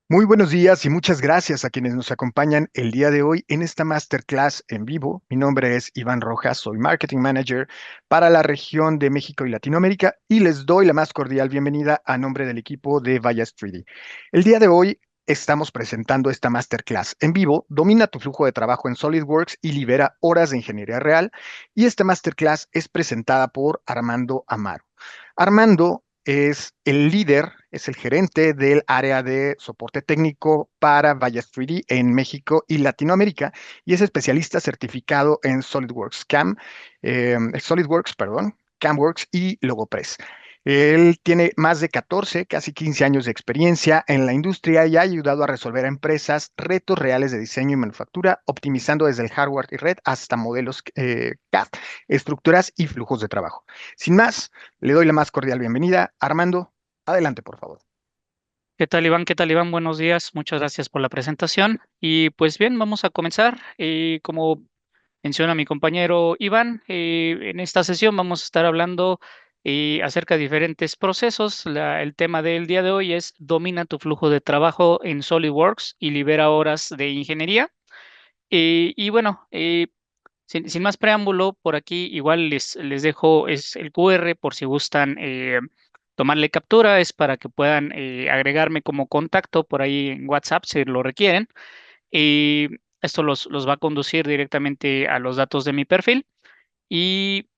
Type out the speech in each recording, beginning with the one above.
Muy buenos días y muchas gracias a quienes nos acompañan el día de hoy en esta masterclass en vivo. Mi nombre es Iván Rojas, soy Marketing Manager para la región de México y Latinoamérica y les doy la más cordial bienvenida a nombre del equipo de Vallas 3D. El día de hoy estamos presentando esta masterclass en vivo. Domina tu flujo de trabajo en SolidWorks y libera horas de ingeniería real. Y esta masterclass es presentada por Armando Amaro. Armando es el líder, es el gerente del área de soporte técnico para Vallas 3D en México y Latinoamérica y es especialista certificado en SolidWorks, perdón, CamWorks y Logopress. Él tiene más de 14, casi 15 años de experiencia en la industria y ha ayudado a resolver a empresas retos reales de diseño y manufactura, optimizando desde el hardware y red hasta modelos CAD, estructuras y flujos de trabajo. Sin más, le doy la más cordial bienvenida. Armando, adelante, por favor. ¿Qué tal, Iván? ¿Qué tal, Iván? Buenos días. Muchas gracias por la presentación. Y pues bien, vamos a comenzar. Como menciona mi compañero Iván, en esta sesión vamos a estar hablando acerca de diferentes procesos. El tema del día de hoy es domina tu flujo de trabajo en SolidWorks y libera horas de ingeniería. Y bueno, sin más preámbulo, por aquí igual les dejo es el QR por si gustan tomarle captura, es para que puedan agregarme como contacto por ahí en WhatsApp si lo requieren. Y esto los va a conducir directamente a los datos de mi perfil. Y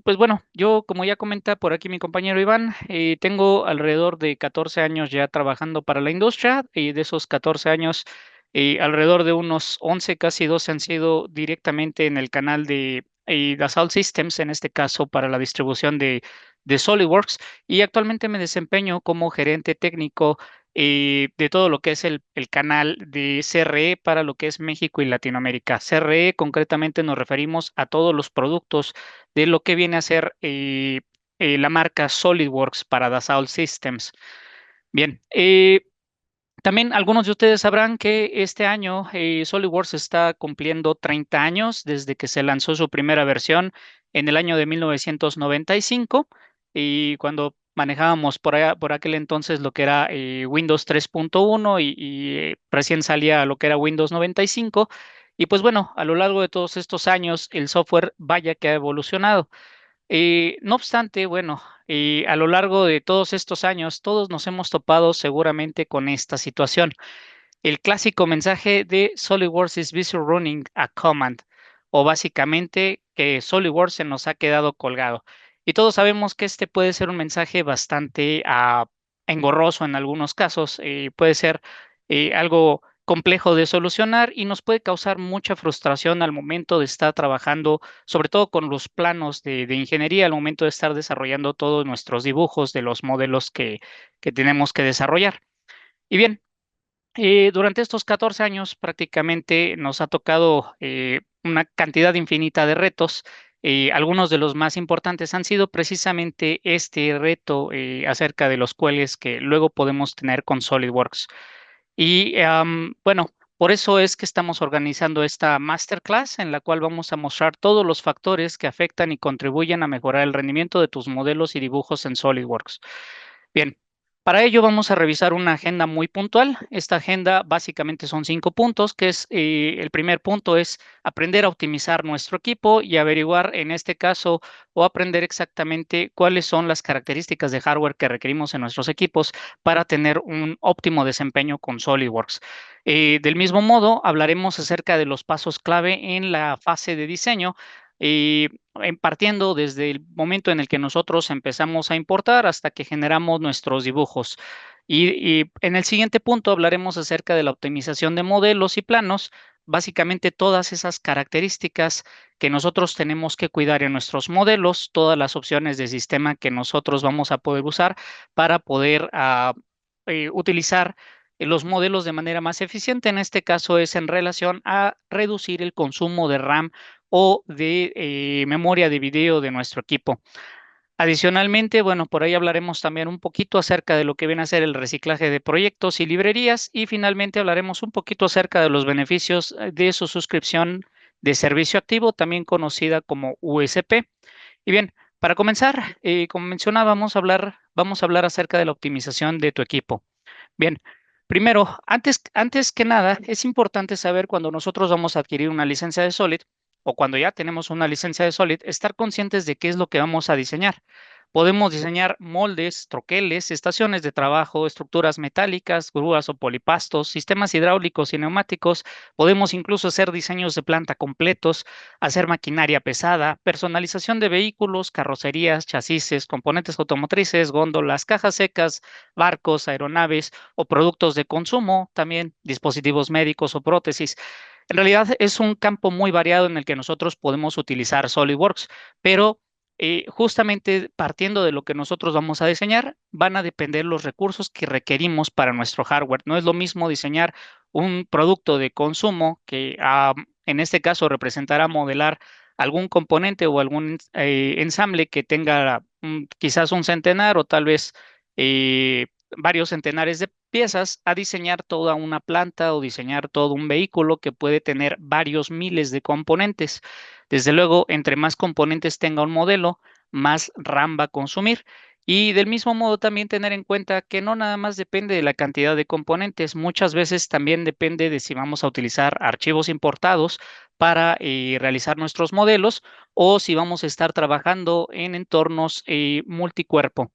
pues bueno, yo como ya comenta por aquí mi compañero Iván, tengo alrededor de 14 años ya trabajando para la industria y de esos 14 años, alrededor de unos 11, casi 12 han sido directamente en el canal de Dassault Systems, en este caso para la distribución de SolidWorks, y actualmente me desempeño como gerente técnico de todo lo que es el canal de CRE para lo que es México y Latinoamérica. CRE concretamente nos referimos a todos los productos de lo que viene a ser la marca SolidWorks para Dassault Systems. Bien, también algunos de ustedes sabrán que este año SolidWorks está cumpliendo 30 años desde que se lanzó su primera versión en el año de 1995 y cuando manejábamos por aquel entonces lo que era Windows 3.1 y recién salía lo que era Windows 95. Y pues bueno, a lo largo de todos estos años el software vaya que ha evolucionado. No obstante, bueno, a lo largo de todos estos años, todos nos hemos topado seguramente con esta situación. El clásico mensaje de SolidWorks is busy running a command, o básicamente que SolidWorks se nos ha quedado colgado. Y todos sabemos que este puede ser un mensaje bastante engorroso en algunos casos, puede ser algo complejo de solucionar y nos puede causar mucha frustración al momento de estar trabajando, sobre todo con los planos de ingeniería, al momento de estar desarrollando todos nuestros dibujos de los modelos que tenemos que desarrollar. Y bien, durante estos 14 años prácticamente nos ha tocado una cantidad infinita de retos. Algunos de los más importantes han sido precisamente este reto acerca de los cuales que luego podemos tener con SolidWorks. Y bueno, por eso es que estamos organizando esta masterclass en la cual vamos a mostrar todos los factores que afectan y contribuyen a mejorar el rendimiento de tus modelos y dibujos en SolidWorks. Bien, para ello vamos a revisar una agenda muy puntual. Esta agenda básicamente son 5 puntos, que es el primer punto es aprender a optimizar nuestro equipo y averiguar en este caso o aprender exactamente cuáles son las características de hardware que requerimos en nuestros equipos para tener un óptimo desempeño con SolidWorks. Del mismo modo, hablaremos acerca de los pasos clave en la fase de diseño. Partiendo desde el momento en el que nosotros empezamos a importar hasta que generamos nuestros dibujos. Y en el siguiente punto hablaremos acerca de la optimización de modelos y planos, básicamente todas esas características que nosotros tenemos que cuidar en nuestros modelos, todas las opciones de sistema que nosotros vamos a poder usar para poder utilizar los modelos de manera más eficiente. En este caso es en relación a reducir el consumo de RAM o de memoria de video de nuestro equipo. Adicionalmente, bueno, por ahí hablaremos también un poquito acerca de lo que viene a ser el reciclaje de proyectos y librerías y finalmente hablaremos un poquito acerca de los beneficios de su suscripción de servicio activo, también conocida como USP. Y bien, para comenzar, como mencionábamos, vamos a hablar acerca de la optimización de tu equipo. Bien. Primero, antes que nada, es importante saber cuando nosotros vamos a adquirir una licencia de Solid o cuando ya tenemos una licencia de Solid, estar conscientes de qué es lo que vamos a diseñar. Podemos diseñar moldes, troqueles, estaciones de trabajo, estructuras metálicas, grúas o polipastos, sistemas hidráulicos y neumáticos. Podemos incluso hacer diseños de planta completos, hacer maquinaria pesada, personalización de vehículos, carrocerías, chasis, componentes automotrices, góndolas, cajas secas, barcos, aeronaves o productos de consumo, también dispositivos médicos o prótesis. En realidad es un campo muy variado en el que nosotros podemos utilizar SolidWorks, pero justamente partiendo de lo que nosotros vamos a diseñar, van a depender los recursos que requerimos para nuestro hardware. No es lo mismo diseñar un producto de consumo que en este caso representará modelar algún componente o algún ensamble que tenga quizás un centenar o tal vez eh, varios centenares de piezas a diseñar toda una planta o diseñar todo un vehículo que puede tener varios miles de componentes. Desde luego, entre más componentes tenga un modelo, más RAM va a consumir. Y del mismo modo también tener en cuenta que no nada más depende de la cantidad de componentes, muchas veces también depende de si vamos a utilizar archivos importados para realizar nuestros modelos o si vamos a estar trabajando en entornos multicuerpo.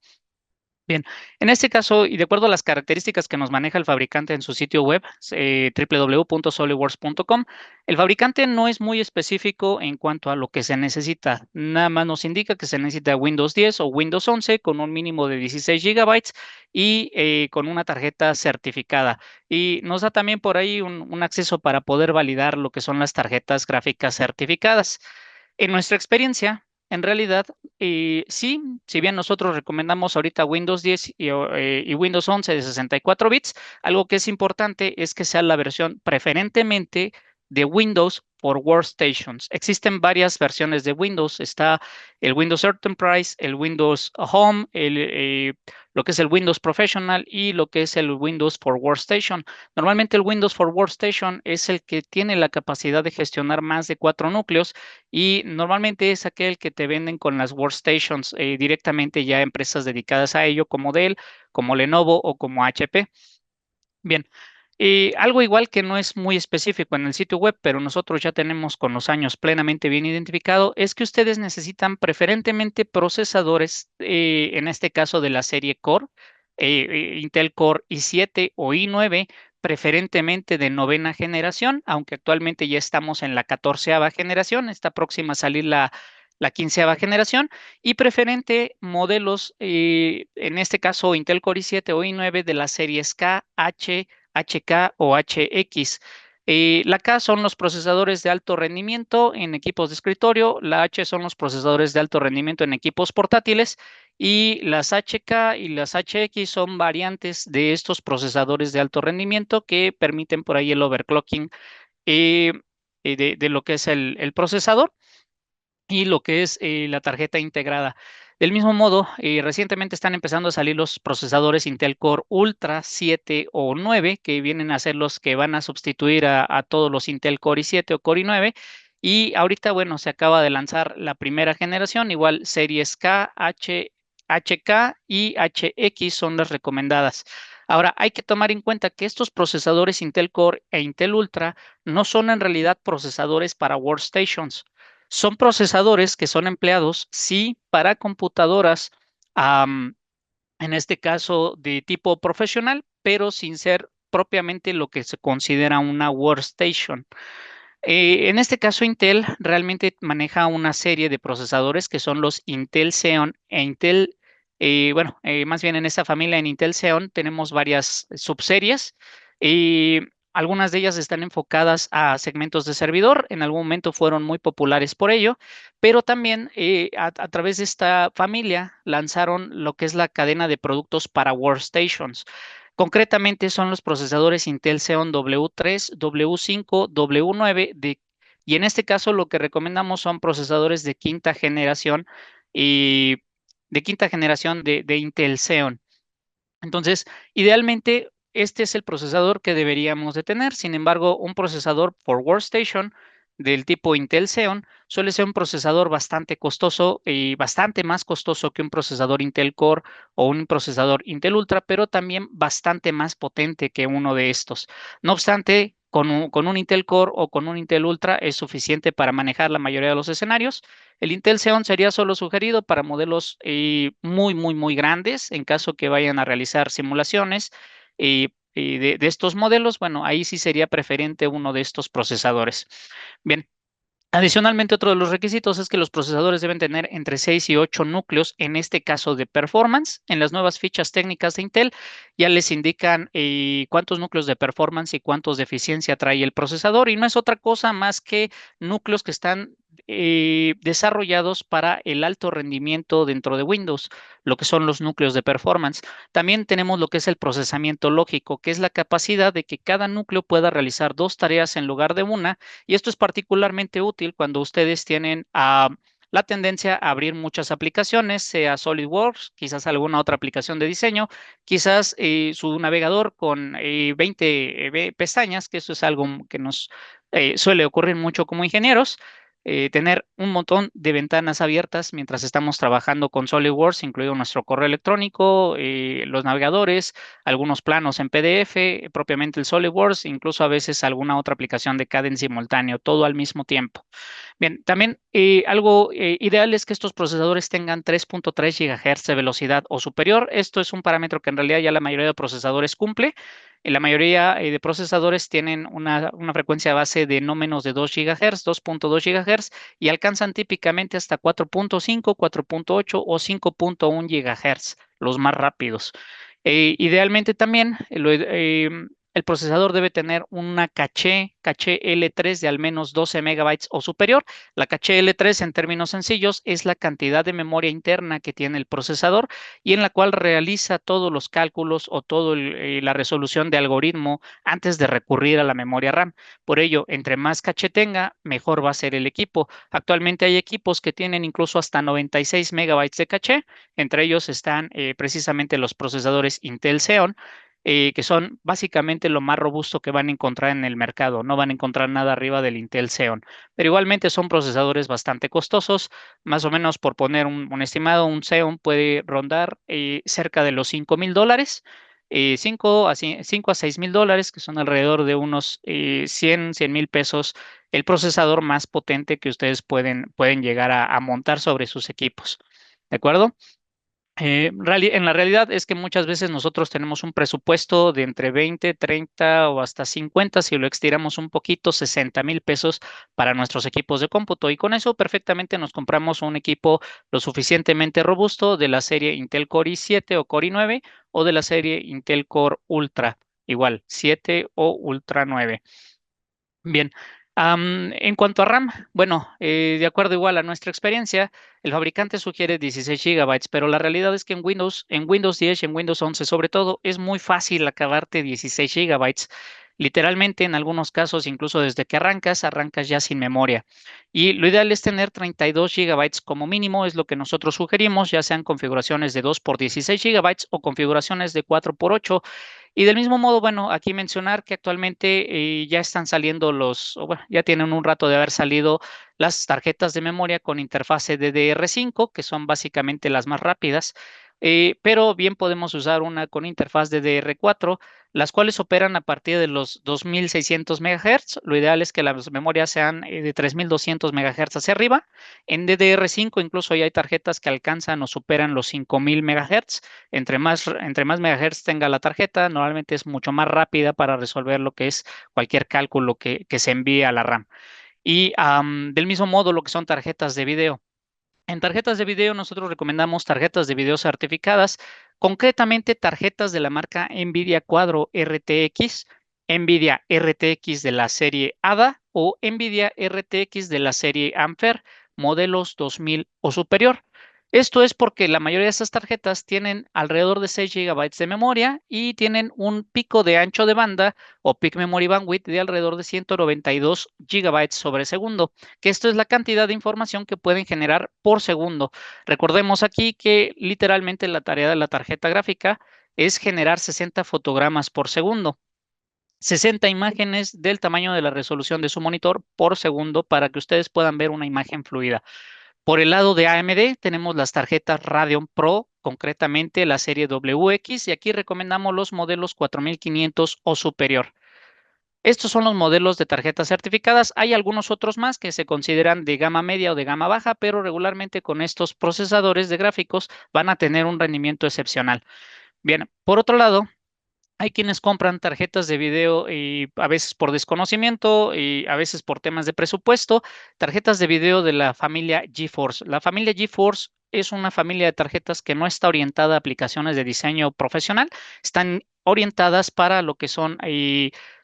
Bien, en este caso, y de acuerdo a las características que nos maneja el fabricante en su sitio web, www.solidworks.com, el fabricante no es muy específico en cuanto a lo que se necesita. Nada más nos indica que se necesita Windows 10 o Windows 11 con un mínimo de 16 gigabytes y con una tarjeta certificada. Y nos da también por ahí un acceso para poder validar lo que son las tarjetas gráficas certificadas. En nuestra experiencia, en realidad, sí, si bien nosotros recomendamos ahorita Windows 10 y Windows 11 de 64 bits, algo que es importante es que sea la versión preferentemente de Windows por workstations. Existen varias versiones de Windows. Está el Windows Enterprise, el Windows Home, lo que es el Windows Professional y lo que es el Windows for Workstation. Normalmente el Windows for Workstation es el que tiene la capacidad de gestionar más de 4 núcleos y normalmente es aquel que te venden con las workstations directamente ya empresas dedicadas a ello como Dell, como Lenovo o como HP. Bien, algo igual que no es muy específico en el sitio web, pero nosotros ya tenemos con los años plenamente bien identificado, es que ustedes necesitan preferentemente procesadores, en este caso de la serie Core, Intel Core i7 o i9, preferentemente de novena generación, aunque actualmente ya estamos en la 14ª generación, está próxima a salir la 15ª generación, y preferente modelos, en este caso Intel Core i7 o i9 de las series K, H, HK o HX. La K son los procesadores de alto rendimiento en equipos de escritorio, la H son los procesadores de alto rendimiento en equipos portátiles y las HK y las HX son variantes de estos procesadores de alto rendimiento que permiten por ahí el overclocking eh, de lo que es el procesador y lo que es la tarjeta integrada. Del mismo modo, recientemente están empezando a salir los procesadores Intel Core Ultra 7 o 9, que vienen a ser los que van a sustituir a todos los Intel Core i7 o Core i9. Y ahorita, bueno, se acaba de lanzar la primera generación, igual series K, H, HK y HX son las recomendadas. Ahora, hay que tomar en cuenta que estos procesadores Intel Core e Intel Ultra no son en realidad procesadores para workstations, son procesadores que son empleados, sí, para computadoras, am, en este caso de tipo profesional, pero sin ser propiamente lo que se considera una workstation. En este caso, Intel realmente maneja una serie de procesadores que son los Intel Xeon e Intel, bueno, más bien en esta familia en Intel Xeon tenemos varias subseries y algunas de ellas están enfocadas a segmentos de servidor. En algún momento fueron muy populares por ello, pero también a través de esta familia lanzaron lo que es la cadena de productos para workstations. Concretamente son los procesadores Intel Xeon W3, W5, W9 y en este caso lo que recomendamos son procesadores de quinta generación y de quinta generación de Intel Xeon. Entonces, idealmente este es el procesador que deberíamos de tener. Sin embargo, un procesador por workstation del tipo Intel Xeon suele ser un procesador bastante costoso y bastante más costoso que un procesador Intel Core o un procesador Intel Ultra, pero también bastante más potente que uno de estos. No obstante, con un Intel Core o con un Intel Ultra es suficiente para manejar la mayoría de los escenarios. El Intel Xeon sería solo sugerido para modelos muy grandes, en caso que vayan a realizar simulaciones. De estos modelos, bueno, ahí sí sería preferente uno de estos procesadores. Bien, adicionalmente, otro de los requisitos es que los procesadores deben tener entre 6 y 8 núcleos, en este caso de performance. En las nuevas fichas técnicas de Intel ya les indican cuántos núcleos de performance y cuántos de eficiencia trae el procesador, y no es otra cosa más que núcleos que están desarrollados para el alto rendimiento dentro de Windows, lo que son los núcleos de performance. También tenemos lo que es el procesamiento lógico, que es la capacidad de que cada núcleo pueda realizar dos tareas en lugar de una, y esto es particularmente útil cuando ustedes tienen la tendencia a abrir muchas aplicaciones, sea SolidWorks, quizás alguna otra aplicación de diseño, quizás su navegador con 20 pestañas, que eso es algo que nos suele ocurrir mucho como ingenieros. Tener un montón de ventanas abiertas mientras estamos trabajando con SolidWorks, incluido nuestro correo electrónico, los navegadores, algunos planos en PDF, propiamente el SolidWorks, incluso a veces alguna otra aplicación de CAD en simultáneo, todo al mismo tiempo. Bien, también algo ideal es que estos procesadores tengan 3.3 GHz de velocidad o superior. Esto es un parámetro que en realidad ya la mayoría de procesadores cumple. La mayoría de procesadores tienen una frecuencia base de no menos de 2 GHz, 2.2 GHz, y alcanzan típicamente hasta 4.5, 4.8 o 5.1 GHz, los más rápidos. Idealmente también el procesador debe tener una caché L3 de al menos 12 megabytes o superior. La caché L3, en términos sencillos, es la cantidad de memoria interna que tiene el procesador y en la cual realiza todos los cálculos o toda la resolución de algoritmo antes de recurrir a la memoria RAM. Por ello, entre más caché tenga, mejor va a ser el equipo. Actualmente hay equipos que tienen incluso hasta 96 megabytes de caché. Entre ellos están precisamente los procesadores Intel Xeon, que son básicamente lo más robusto que van a encontrar en el mercado. No van a encontrar nada arriba del Intel Xeon, pero igualmente son procesadores bastante costosos. Más o menos, por poner un estimado, un Xeon puede rondar cerca de los $5,000, 5 a $6,000, que son alrededor de unos 100 mil pesos, el procesador más potente que ustedes pueden llegar a montar sobre sus equipos. ¿De acuerdo? En la realidad es que muchas veces nosotros tenemos un presupuesto de entre 20, 30 o hasta 50, si lo estiramos un poquito, 60,000 pesos para nuestros equipos de cómputo. Y con eso perfectamente nos compramos un equipo lo suficientemente robusto de la serie Intel Core i7 o Core i9, o de la serie Intel Core Ultra, igual 7 o Ultra 9. Bien, en cuanto a RAM, bueno, de acuerdo igual a nuestra experiencia, el fabricante sugiere 16 gigabytes, pero la realidad es que en Windows 10 y en Windows 11 sobre todo, es muy fácil acabarte 16 gigabytes. Literalmente, en algunos casos, incluso desde que arrancas ya sin memoria. Y lo ideal es tener 32 gigabytes como mínimo, es lo que nosotros sugerimos, ya sean configuraciones de 2 por 16 gigabytes o configuraciones de 4 por 8. Y del mismo modo, bueno, aquí mencionar que actualmente ya están saliendo o bueno, ya tienen un rato de haber salido las tarjetas de memoria con interfase DDR5, que son básicamente las más rápidas, pero bien podemos usar una con interfaz DDR4, las cuales operan a partir de los 2600 MHz. Lo ideal es que las memorias sean de 3200 MHz hacia arriba. En DDR5 incluso ya hay tarjetas que alcanzan o superan los 5000 MHz. Entre más megahertz tenga la tarjeta, normalmente es mucho más rápida para resolver lo que es cualquier cálculo que se envíe a la RAM. Y del mismo modo, lo que son tarjetas de video. En tarjetas de video, nosotros recomendamos tarjetas de video certificadas, concretamente tarjetas de la marca NVIDIA Quadro RTX, NVIDIA RTX de la serie ADA o NVIDIA RTX de la serie Ampere, modelos 2000 o superior. Esto es porque la mayoría de estas tarjetas tienen alrededor de 6 gigabytes de memoria y tienen un pico de ancho de banda o peak memory bandwidth de alrededor de 192 gigabytes sobre segundo, que esto es la cantidad de información que pueden generar por segundo. Recordemos aquí que literalmente la tarea de la tarjeta gráfica es generar 60 fotogramas por segundo. 60 imágenes del tamaño de la resolución de su monitor por segundo para que ustedes puedan ver una imagen fluida. Por el lado de AMD tenemos las tarjetas Radeon Pro, concretamente la serie WX, y aquí recomendamos los modelos 4500 o superior. Estos son los modelos de tarjetas certificadas. Hay algunos otros más que se consideran de gama media o de gama baja, pero regularmente con estos procesadores de gráficos van a tener un rendimiento excepcional. Bien, por otro lado, hay quienes compran tarjetas de video y a veces por desconocimiento y a veces por temas de presupuesto, tarjetas de video de la familia GeForce. La familia GeForce es una familia de tarjetas que no está orientada a aplicaciones de diseño profesional, están orientadas para lo que son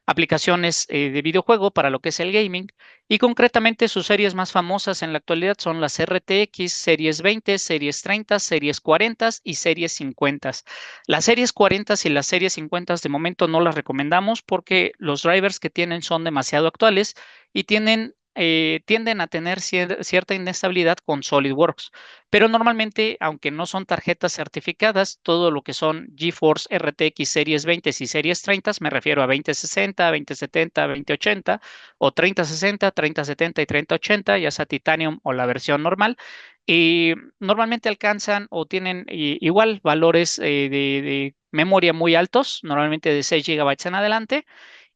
aplicaciones de videojuego, para lo que es el gaming, y concretamente sus series más famosas en la actualidad son las RTX, series 20, series 30, series 40 y series 50. Las series 40 y las series 50 de momento no las recomendamos porque los drivers que tienen son demasiado actuales y tienden a tener cierta inestabilidad con SolidWorks. Pero normalmente, aunque no son tarjetas certificadas, todo lo que son GeForce RTX series 20 y series 30, me refiero a 2060, 2070, 2080 o 3060, 3070 y 3080, ya sea Titanium o la versión normal, y normalmente alcanzan o tienen igual valores de memoria muy altos, normalmente de 6 gigabytes en adelante,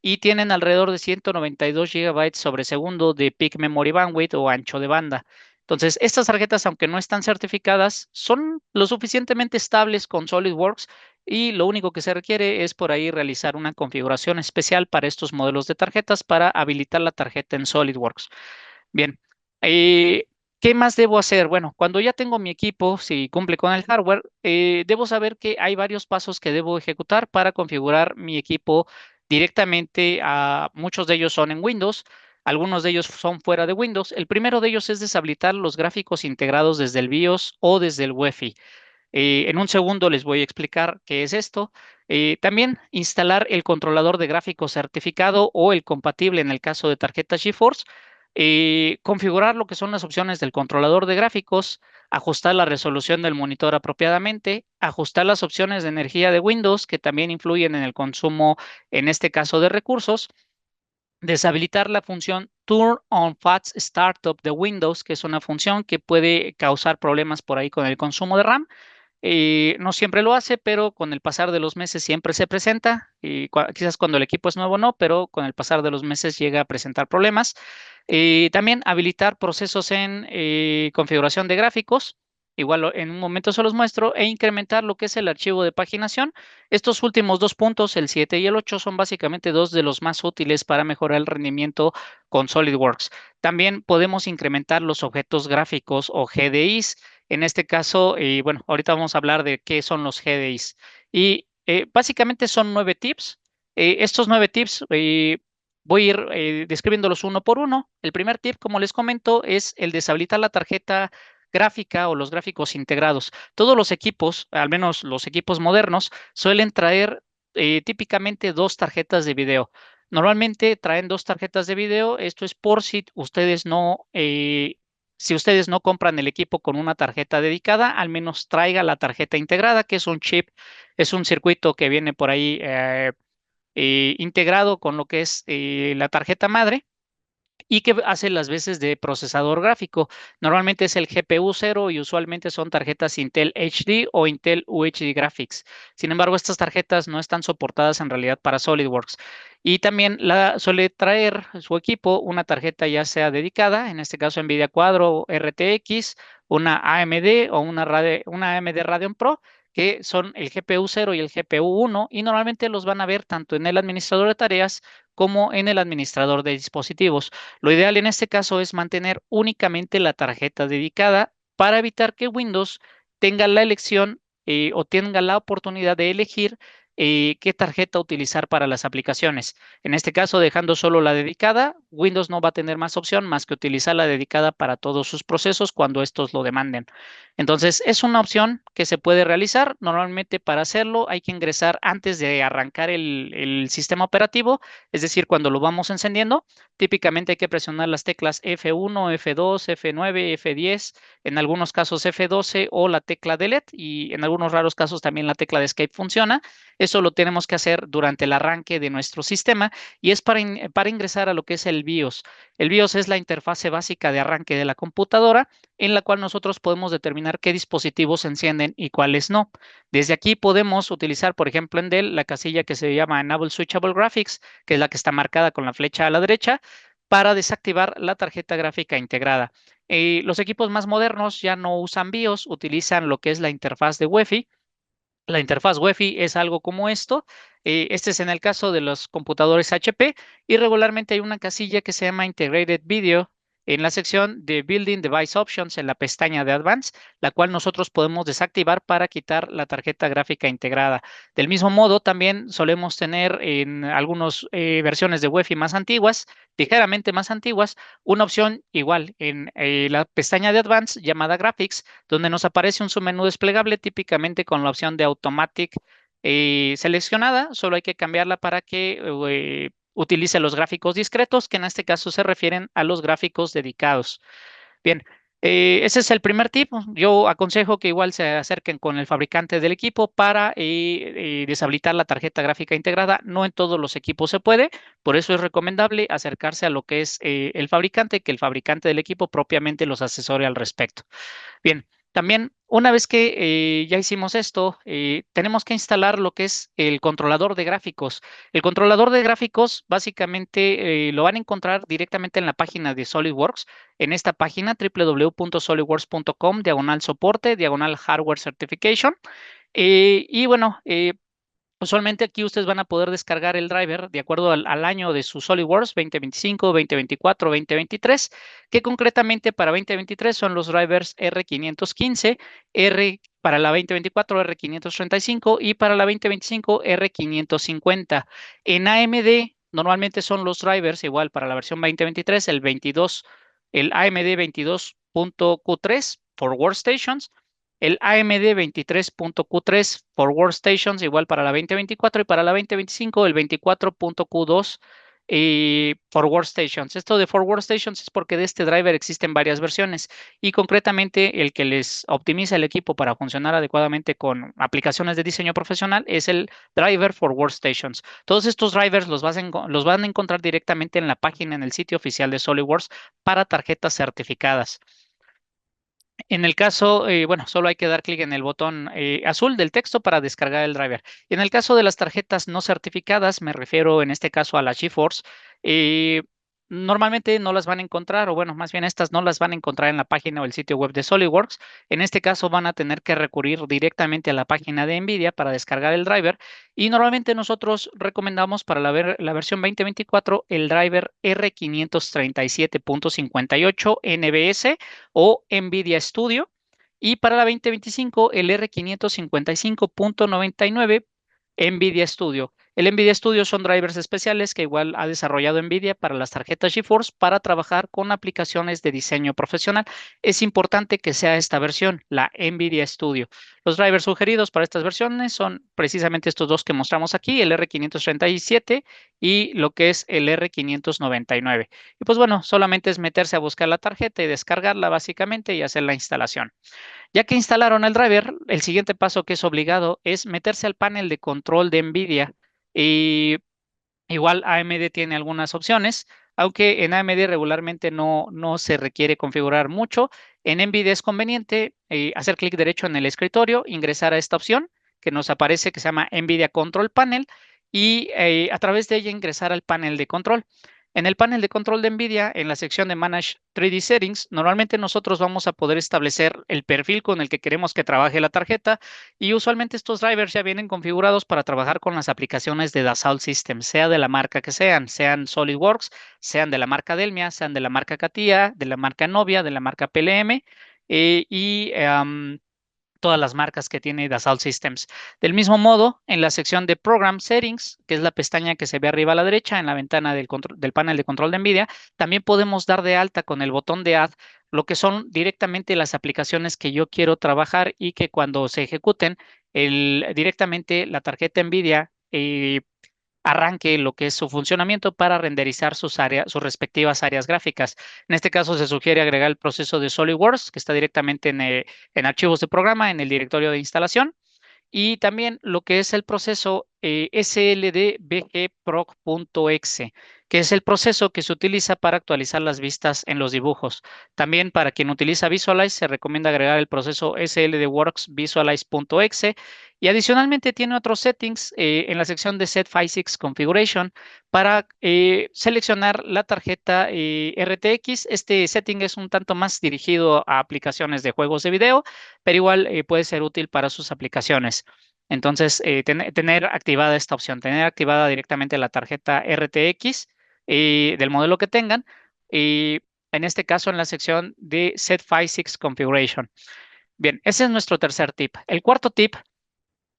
y tienen alrededor de 192 gigabytes sobre segundo de peak memory bandwidth o ancho de banda. Entonces, estas tarjetas, aunque no están certificadas, son lo suficientemente estables con SolidWorks y lo único que se requiere es por ahí realizar una configuración especial para estos modelos de tarjetas para habilitar la tarjeta en SolidWorks. Bien, eh, ¿qué más debo hacer? Bueno, cuando ya tengo mi equipo, si cumple con el hardware, debo saber que hay varios pasos que debo ejecutar para configurar mi equipo directamente. Muchos de ellos son en Windows, algunos de ellos son fuera de Windows. El primero de ellos es deshabilitar los gráficos integrados desde el BIOS o desde el UEFI. En un segundo les voy a explicar qué es esto. También instalar el controlador de gráficos certificado o el compatible en el caso de tarjetas GeForce. Configurar lo que son las opciones del controlador de gráficos, ajustar la resolución del monitor apropiadamente, ajustar las opciones de energía de Windows que también influyen en el consumo, en este caso de recursos, deshabilitar la función Turn on Fast Startup de Windows, que es una función que puede causar problemas por ahí con el consumo de RAM. No siempre lo hace, pero con el pasar de los meses siempre se presenta. Y quizás cuando el equipo es nuevo no, pero con el pasar de los meses llega a presentar problemas. También habilitar procesos en configuración de gráficos. Igual en un momento se los muestro, e incrementar lo que es el archivo de paginación. Estos últimos dos puntos, el 7 y el 8, son básicamente dos de los más útiles para mejorar el rendimiento con SolidWorks. También podemos incrementar los objetos gráficos o GDIs. En este caso, bueno, ahorita vamos a hablar de qué son los GDIs. Y básicamente son 9 tips. Estos 9 tips voy a ir describiéndolos uno por uno. El primer tip, como les comento, es el deshabilitar la tarjeta gráfica o los gráficos integrados. Todos los equipos, al menos los equipos modernos, suelen traer típicamente dos tarjetas de video. Normalmente traen dos tarjetas de video. Esto es por si ustedes no compran el equipo con una tarjeta dedicada, al menos traiga la tarjeta integrada, que es un chip, es un circuito que viene por ahí integrado con lo que es la tarjeta madre y que hace las veces de procesador gráfico. Normalmente es el GPU 0 y usualmente son tarjetas Intel HD o Intel UHD Graphics. Sin embargo, estas tarjetas no están soportadas en realidad para SolidWorks. Y también suele traer su equipo una tarjeta ya sea dedicada, en este caso NVIDIA Quadro RTX, una AMD o una AMD Radeon Pro, que son el GPU 0 y el GPU 1, y normalmente los van a ver tanto en el administrador de tareas como en el administrador de dispositivos. Lo ideal en este caso es mantener únicamente la tarjeta dedicada para evitar que Windows tenga la elección o tenga la oportunidad de elegir qué tarjeta utilizar para las aplicaciones. En este caso, dejando solo la dedicada, Windows no va a tener más opción más que utilizar la dedicada para todos sus procesos cuando estos lo demanden. Entonces, es una opción que se puede realizar. Normalmente para hacerlo hay que ingresar antes de arrancar el sistema operativo, es decir, cuando lo vamos encendiendo. Típicamente hay que presionar las teclas F1, F2, F9, F10, en algunos casos F12 o la tecla Delete y en algunos raros casos también la tecla de Escape funciona. Eso lo tenemos que hacer durante el arranque de nuestro sistema y es para ingresar a lo que es el BIOS. El BIOS es la interfase básica de arranque de la computadora en la cual nosotros podemos determinar qué dispositivos se encienden y cuáles no. Desde aquí podemos utilizar, por ejemplo, en Dell, la casilla que se llama Enable Switchable Graphics, que es la que está marcada con la flecha a la derecha, para desactivar la tarjeta gráfica integrada. Los equipos más modernos ya no usan BIOS, utilizan lo que es la interfaz de UEFI. La interfaz UEFI es algo como esto. Este es en el caso de los computadores HP y regularmente hay una casilla que se llama Integrated Video en la sección de Building Device Options en la pestaña de Advanced, la cual nosotros podemos desactivar para quitar la tarjeta gráfica integrada. Del mismo modo, también solemos tener en algunas versiones de UEFI más antiguas, ligeramente más antiguas, una opción igual en la pestaña de Advanced llamada Graphics, donde nos aparece un submenú desplegable típicamente con la opción de Automatic seleccionada. Solo hay que cambiarla para que utilice los gráficos discretos, que en este caso se refieren a los gráficos dedicados. Bien, ese es el primer tip. Yo aconsejo que igual se acerquen con el fabricante del equipo para deshabilitar la tarjeta gráfica integrada. No en todos los equipos se puede, por eso es recomendable acercarse a lo que es el fabricante, que el fabricante del equipo propiamente los asesore al respecto. Bien, también una vez que ya hicimos esto, tenemos que instalar lo que es el controlador de gráficos. El controlador de gráficos básicamente lo van a encontrar directamente en la página de SolidWorks, en esta página www.solidworks.com, diagonal soporte, diagonal hardware certification. Y bueno, usualmente aquí ustedes van a poder descargar el driver de acuerdo al año de su SolidWorks 2025, 2024, 2023, que concretamente para 2023 son los drivers R515, R para la 2024 R535 y para la 2025 R550. En AMD normalmente son los drivers igual para la versión 2023 el 22, el AMD 22.Q3 for Workstations, el AMD 23.Q3 for Workstations igual para la 2024 y para la 2025 el 24.Q2 for Workstations. Esto de for Workstations es porque de este driver existen varias versiones y concretamente el que les optimiza el equipo para funcionar adecuadamente con aplicaciones de diseño profesional es el driver for Workstations. Todos estos drivers los van a encontrar directamente en la página, en el sitio oficial de SolidWorks para tarjetas certificadas. En el caso, bueno, solo hay que dar clic en el botón azul del texto para descargar el driver. Y en el caso de las tarjetas no certificadas, me refiero en este caso a la GeForce, eh, normalmente no las van a encontrar, o bueno, más bien estas no las van a encontrar en la página o el sitio web de SolidWorks. En este caso van a tener que recurrir directamente a la página de NVIDIA para descargar el driver. Y normalmente nosotros recomendamos para la versión 2024 el driver R537.58 NBS o NVIDIA Studio. Y para la 2025, el R555.99 NVIDIA Studio. El NVIDIA Studio son drivers especiales que igual ha desarrollado NVIDIA para las tarjetas GeForce para trabajar con aplicaciones de diseño profesional. Es importante que sea esta versión, la NVIDIA Studio. Los drivers sugeridos para estas versiones son precisamente estos dos que mostramos aquí, el R537 y lo que es el R599. Y pues bueno, solamente es meterse a buscar la tarjeta y descargarla básicamente y hacer la instalación. Ya que instalaron el driver, el siguiente paso que es obligado es meterse al panel de control de NVIDIA. Y igual AMD tiene algunas opciones, aunque en AMD regularmente no se requiere configurar mucho. En NVIDIA es conveniente hacer clic derecho en el escritorio, ingresar a esta opción que nos aparece que se llama NVIDIA Control Panel y a través de ella ingresar al panel de control. En el panel de control de NVIDIA, en la sección de Manage 3D Settings, normalmente nosotros vamos a poder establecer el perfil con el que queremos que trabaje la tarjeta y usualmente estos drivers ya vienen configurados para trabajar con las aplicaciones de Dassault Systèmes, sea de la marca que sean SolidWorks, sean de la marca Delmia, sean de la marca CATIA, de la marca Novia, de la marca PLM y todas las marcas que tiene Dassault Systems. Del mismo modo, en la sección de Program Settings, que es la pestaña que se ve arriba a la derecha en la ventana del panel de control de NVIDIA, también podemos dar de alta con el botón de Add lo que son directamente las aplicaciones que yo quiero trabajar y que cuando se ejecuten, directamente la tarjeta NVIDIA arranque lo que es su funcionamiento para renderizar sus respectivas áreas gráficas. En este caso se sugiere agregar el proceso de SolidWorks, que está directamente en archivos de programa, en el directorio de instalación, y también lo que es el proceso sldbgproc.exe, que es el proceso que se utiliza para actualizar las vistas en los dibujos. También para quien utiliza Visualize se recomienda agregar el proceso sldworksvisualize.exe, y adicionalmente tiene otros settings en la sección de Set Physics Configuration para seleccionar la tarjeta RTX. Este setting es un tanto más dirigido a aplicaciones de juegos de video, pero igual puede ser útil para sus aplicaciones. Entonces, tener activada esta opción, tener activada directamente la tarjeta RTX del modelo que tengan, y en este caso en la sección de Set Physics Configuration. Bien, ese es nuestro tercer tip. El cuarto tip: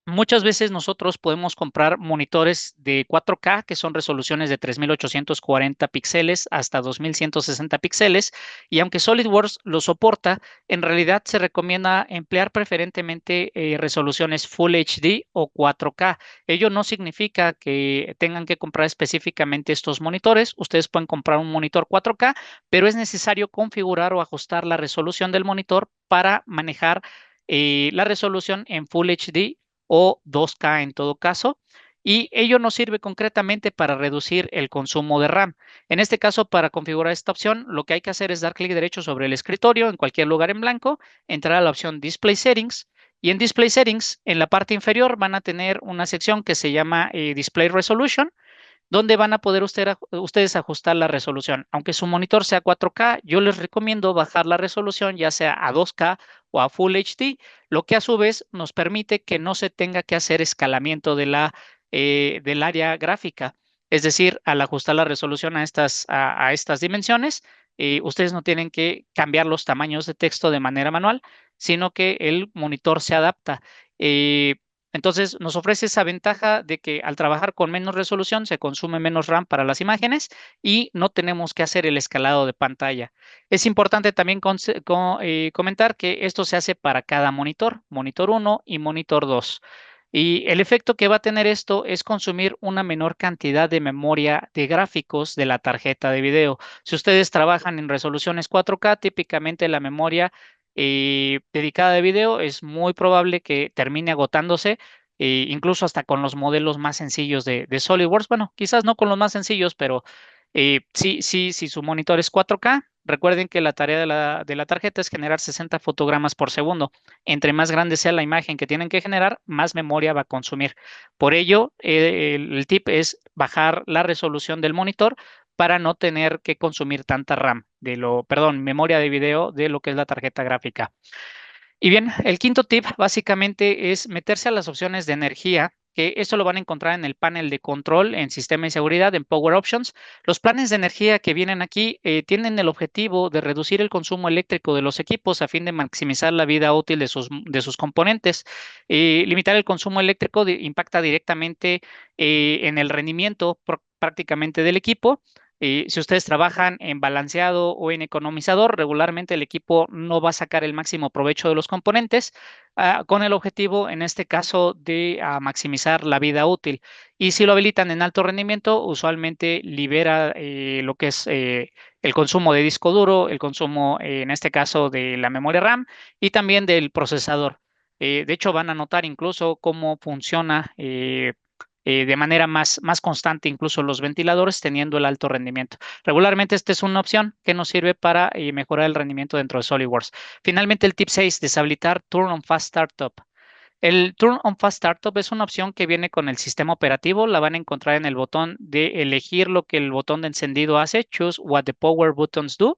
muchas veces nosotros podemos comprar monitores de 4K, que son resoluciones de 3840 píxeles hasta 2160 píxeles, y aunque SolidWorks lo soporta, en realidad se recomienda emplear preferentemente resoluciones Full HD o 4K. Ello no significa que tengan que comprar específicamente estos monitores. Ustedes pueden comprar un monitor 4K, pero es necesario configurar o ajustar la resolución del monitor para manejar la resolución en Full HD o 2K en todo caso, y ello nos sirve concretamente para reducir el consumo de RAM. En este caso, para configurar esta opción, lo que hay que hacer es dar clic derecho sobre el escritorio en cualquier lugar en blanco, entrar a la opción Display Settings, y en Display Settings, en la parte inferior, van a tener una sección que se llama Display Resolution, donde van a poder ustedes ajustar la resolución. Aunque su monitor sea 4K, yo les recomiendo bajar la resolución ya sea a 2K o a Full HD, lo que a su vez nos permite que no se tenga que hacer escalamiento del área gráfica. Es decir, al ajustar la resolución a estas dimensiones, ustedes no tienen que cambiar los tamaños de texto de manera manual, sino que el monitor se adapta. Eh, entonces, nos ofrece esa ventaja de que al trabajar con menos resolución se consume menos RAM para las imágenes y no tenemos que hacer el escalado de pantalla. Es importante también comentar que esto se hace para cada monitor, monitor 1 y monitor 2. Y el efecto que va a tener esto es consumir una menor cantidad de memoria de gráficos de la tarjeta de video. Si ustedes trabajan en resoluciones 4K, típicamente la memoria dedicada de video es muy probable que termine agotándose, incluso hasta con los modelos más sencillos de SolidWorks. Bueno, quizás no con los más sencillos, pero sí, sí, si su monitor es 4K, recuerden que la tarea de la tarjeta es generar 60 fotogramas por segundo. Entre más grande sea la imagen que tienen que generar, más memoria va a consumir. Por ello, el tip es bajar la resolución del monitor para no tener que consumir tanta RAM perdón, memoria de video de lo que es la tarjeta gráfica. Y bien, el quinto tip básicamente es meterse a las opciones de energía, que esto lo van a encontrar en el panel de control en sistema y seguridad, en Power Options. Los planes de energía que vienen aquí tienen el objetivo de reducir el consumo eléctrico de los equipos a fin de maximizar la vida útil de sus componentes. Limitar el consumo eléctrico impacta directamente en el rendimiento prácticamente del equipo. Si ustedes trabajan en balanceado o en economizador, regularmente el equipo no va a sacar el máximo provecho de los componentes, con el objetivo, en este caso, de maximizar la vida útil. Y si lo habilitan en alto rendimiento, usualmente libera lo que es el consumo de disco duro, el consumo, en este caso, de la memoria RAM y también del procesador. De hecho, van a notar incluso cómo funciona de manera más constante, incluso los ventiladores teniendo el alto rendimiento. Regularmente esta es una opción que nos sirve para mejorar el rendimiento dentro de SolidWorks. Finalmente, el tip 6: deshabilitar Turn on Fast Startup. El Turn on Fast Startup es una opción que viene con el sistema operativo. La van a encontrar en el botón de elegir lo que el botón de encendido hace, Choose what the power buttons do.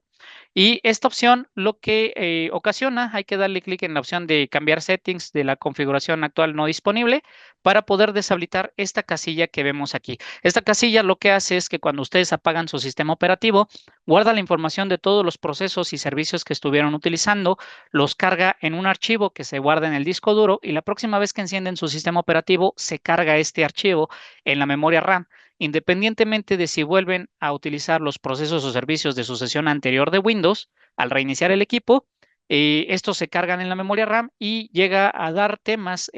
Y esta opción lo que ocasiona, hay que darle clic en la opción de cambiar settings de la configuración actual no disponible para poder deshabilitar esta casilla que vemos aquí. Esta casilla lo que hace es que cuando ustedes apagan su sistema operativo, guarda la información de todos los procesos y servicios que estuvieron utilizando, los carga en un archivo que se guarda en el disco duro, y la próxima vez que encienden su sistema operativo se carga este archivo en la memoria RAM, independientemente de si vuelven a utilizar los procesos o servicios de su sesión anterior de Windows. Al reiniciar el equipo, estos se cargan en la memoria RAM y llega a dar temas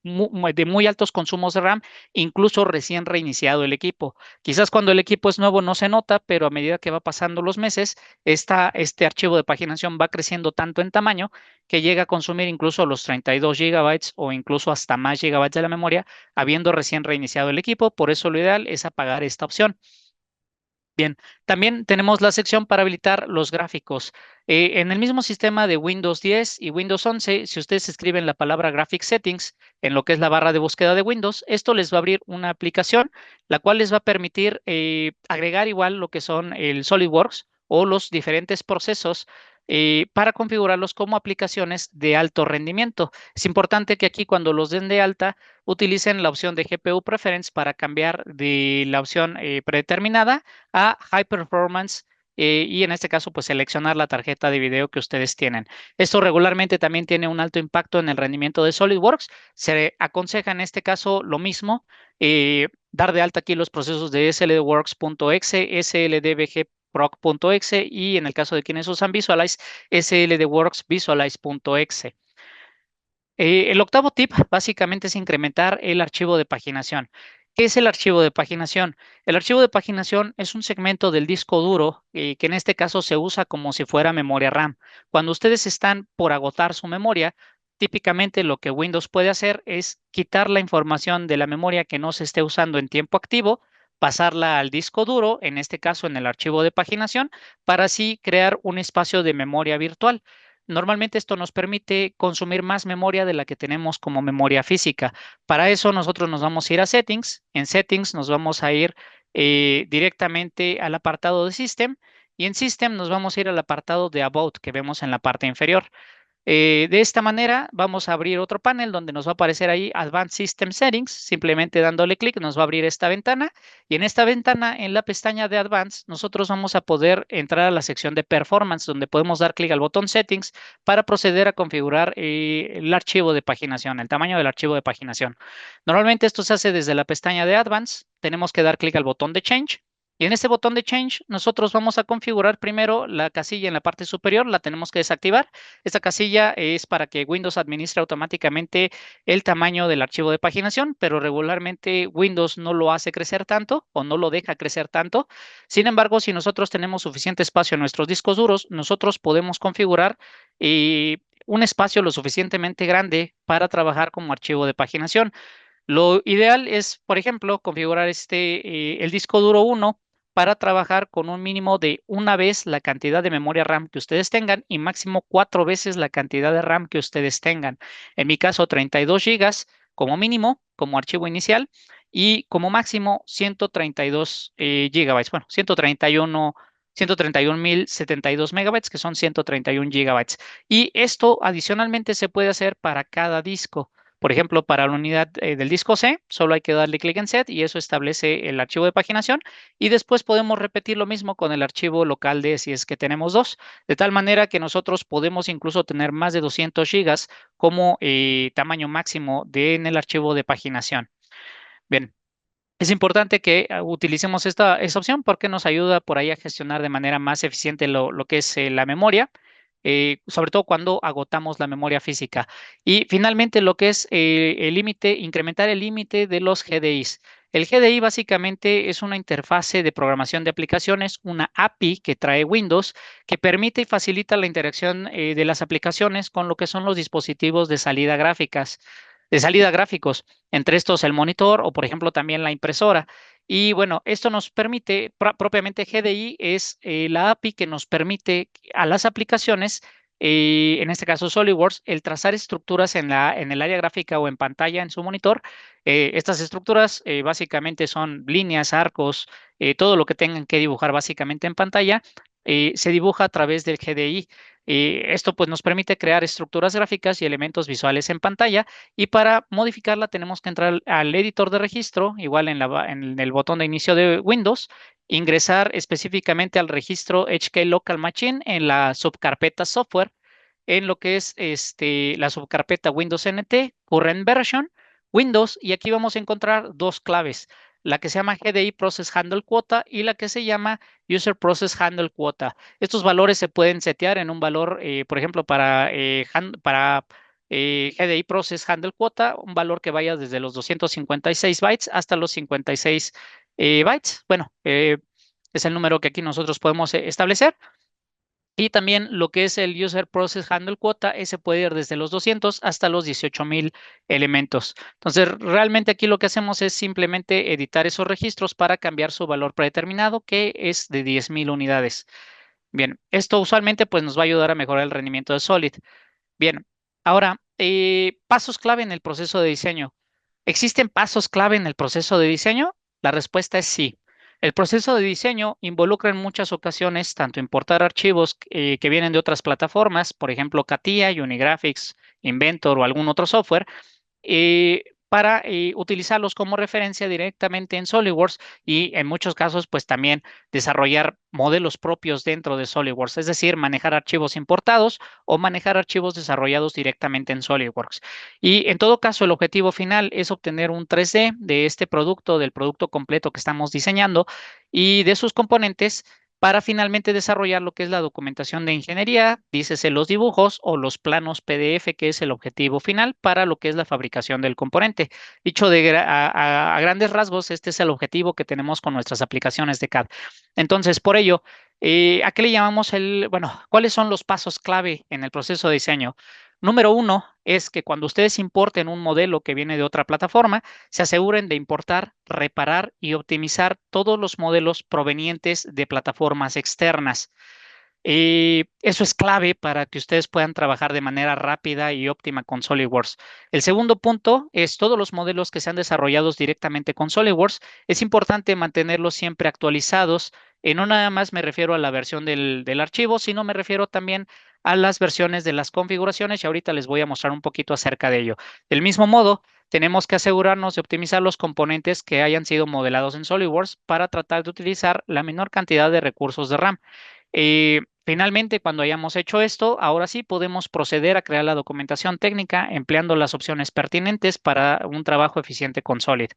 de muy altos consumos de RAM, incluso recién reiniciado el equipo. Quizás cuando el equipo es nuevo no se nota, pero a medida que va pasando los meses, este archivo de paginación va creciendo tanto en tamaño que llega a consumir incluso los 32 gigabytes o incluso hasta más gigabytes de la memoria, habiendo recién reiniciado el equipo. Por eso lo ideal es apagar esta opción. Bien, también tenemos la sección para habilitar los gráficos. En el mismo sistema de Windows 10 y Windows 11, si ustedes escriben la palabra Graphic Settings en lo que es la barra de búsqueda de Windows, esto les va a abrir una aplicación, la cual les va a permitir agregar igual lo que son el SolidWorks o los diferentes procesos para configurarlos como aplicaciones de alto rendimiento. Es importante que aquí cuando los den de alta, utilicen la opción de GPU Preference para cambiar de la opción predeterminada a High Performance y en este caso pues seleccionar la tarjeta de video que ustedes tienen. Esto regularmente también tiene un alto impacto en el rendimiento de SolidWorks. Se aconseja en este caso lo mismo, dar de alta aquí los procesos de sldworks.exe, sldbgproc.exe y en el caso de quienes usan Visualize, sldworks visualize.exe. El octavo tip básicamente es incrementar el archivo de paginación. ¿Qué es el archivo de paginación? El archivo de paginación es un segmento del disco duro que en este caso se usa como si fuera memoria RAM. Cuando ustedes están por agotar su memoria, típicamente lo que Windows puede hacer es quitar la información de la memoria que no se esté usando en tiempo activo, pasarla al disco duro, en este caso en el archivo de paginación, para así crear un espacio de memoria virtual. Normalmente esto nos permite consumir más memoria de la que tenemos como memoria física. Para eso nosotros nos vamos a ir a Settings. En Settings nos vamos a ir directamente al apartado de System y en System nos vamos a ir al apartado de About que vemos en la parte inferior. De esta manera vamos a abrir otro panel donde nos va a aparecer ahí Advanced System Settings. Simplemente dándole clic nos va a abrir esta ventana y en esta ventana, en la pestaña de Advanced, nosotros vamos a poder entrar a la sección de Performance donde podemos dar clic al botón Settings para proceder a configurar el archivo de paginación, el tamaño del archivo de paginación. Normalmente esto se hace desde la pestaña de Advanced. Tenemos que dar clic al botón de Change. Y en este botón de Change, nosotros vamos a configurar primero la casilla en la parte superior, la tenemos que desactivar. Esta casilla es para que Windows administre automáticamente el tamaño del archivo de paginación, pero regularmente Windows no lo hace crecer tanto o no lo deja crecer tanto. Sin embargo, si nosotros tenemos suficiente espacio en nuestros discos duros, nosotros podemos configurar un espacio lo suficientemente grande para trabajar como archivo de paginación. Lo ideal es, por ejemplo, configurar el disco duro 1 para trabajar con un mínimo de una vez la cantidad de memoria RAM que ustedes tengan y máximo 4 veces la cantidad de RAM que ustedes tengan. En mi caso, 32 gigas como mínimo, como archivo inicial, y como máximo 132 gigabytes. Bueno, 131.072 megabytes, que son 131 gigabytes. Y esto adicionalmente se puede hacer para cada disco. Por ejemplo, para la unidad del disco C, solo hay que darle clic en Set y eso establece el archivo de paginación. Y después podemos repetir lo mismo con el archivo local de si es que tenemos dos, de tal manera que nosotros podemos incluso tener más de 200 gigas como tamaño máximo en el archivo de paginación. Bien. Es importante que utilicemos esta opción porque nos ayuda por ahí a gestionar de manera más eficiente lo que es la memoria, sobre todo cuando agotamos la memoria física. Y finalmente lo que es el límite, incrementar el límite de los GDIs. El GDI básicamente es una interfase de programación de aplicaciones, una API que trae Windows, que permite y facilita la interacción de las aplicaciones con lo que son los dispositivos de salida gráficos, entre estos el monitor o, por ejemplo, también la impresora. Y bueno, esto nos permite, propiamente GDI es la API que nos permite a las aplicaciones, en este caso SolidWorks, el trazar estructuras en el área gráfica o en pantalla en su monitor. Estas estructuras básicamente son líneas, arcos, todo lo que tengan que dibujar básicamente en pantalla, se dibuja a través del GDI. Esto pues nos permite crear estructuras gráficas y elementos visuales en pantalla y para modificarla tenemos que entrar al editor de registro, igual en el botón de inicio de Windows, ingresar específicamente al registro HK Local Machine en la subcarpeta Software, en lo que es la subcarpeta Windows NT, Current Version, Windows, y aquí vamos a encontrar dos claves, la que se llama GDI Process Handle Quota y la que se llama User Process Handle Quota. Estos valores se pueden setear en un valor, por ejemplo, para GDI Process Handle Quota, un valor que vaya desde los 256 bytes hasta los 56 bytes. Bueno, es el número que aquí nosotros podemos establecer. Y también lo que es el User Process Handle Quota, ese puede ir desde los 200 hasta los 18,000 elementos. Entonces, realmente aquí lo que hacemos es simplemente editar esos registros para cambiar su valor predeterminado, que es de 10,000 unidades. Bien, esto usualmente pues nos va a ayudar a mejorar el rendimiento de Solid. Bien, ahora, pasos clave en el proceso de diseño. ¿Existen pasos clave en el proceso de diseño? La respuesta es sí. El proceso de diseño involucra en muchas ocasiones tanto importar archivos que vienen de otras plataformas, por ejemplo, CATIA, Unigraphics, Inventor o algún otro software, para utilizarlos como referencia directamente en SolidWorks y en muchos casos, pues también desarrollar modelos propios dentro de SolidWorks, es decir, manejar archivos importados o manejar archivos desarrollados directamente en SolidWorks. Y en todo caso, el objetivo final es obtener un 3D de este producto, del producto completo que estamos diseñando y de sus componentes para finalmente desarrollar lo que es la documentación de ingeniería, dícese los dibujos o los planos PDF, que es el objetivo final para lo que es la fabricación del componente. Dicho a grandes rasgos, este es el objetivo que tenemos con nuestras aplicaciones de CAD. Entonces, por ello, ¿a qué le llamamos bueno, cuáles son los pasos clave en el proceso de diseño? Número uno es que cuando ustedes importen un modelo que viene de otra plataforma, se aseguren de importar, reparar y optimizar todos los modelos provenientes de plataformas externas. Eso es clave para que ustedes puedan trabajar de manera rápida y óptima con SolidWorks. El segundo punto es todos los modelos que sean desarrollados directamente con SolidWorks. Es importante mantenerlos siempre actualizados. No nada más me refiero a la versión del archivo, sino me refiero también a las versiones de las configuraciones y ahorita les voy a mostrar un poquito acerca de ello. Del mismo modo, tenemos que asegurarnos de optimizar los componentes que hayan sido modelados en SolidWorks para tratar de utilizar la menor cantidad de recursos de RAM. Finalmente, cuando hayamos hecho esto, ahora sí podemos proceder a crear la documentación técnica empleando las opciones pertinentes para un trabajo eficiente con Solid.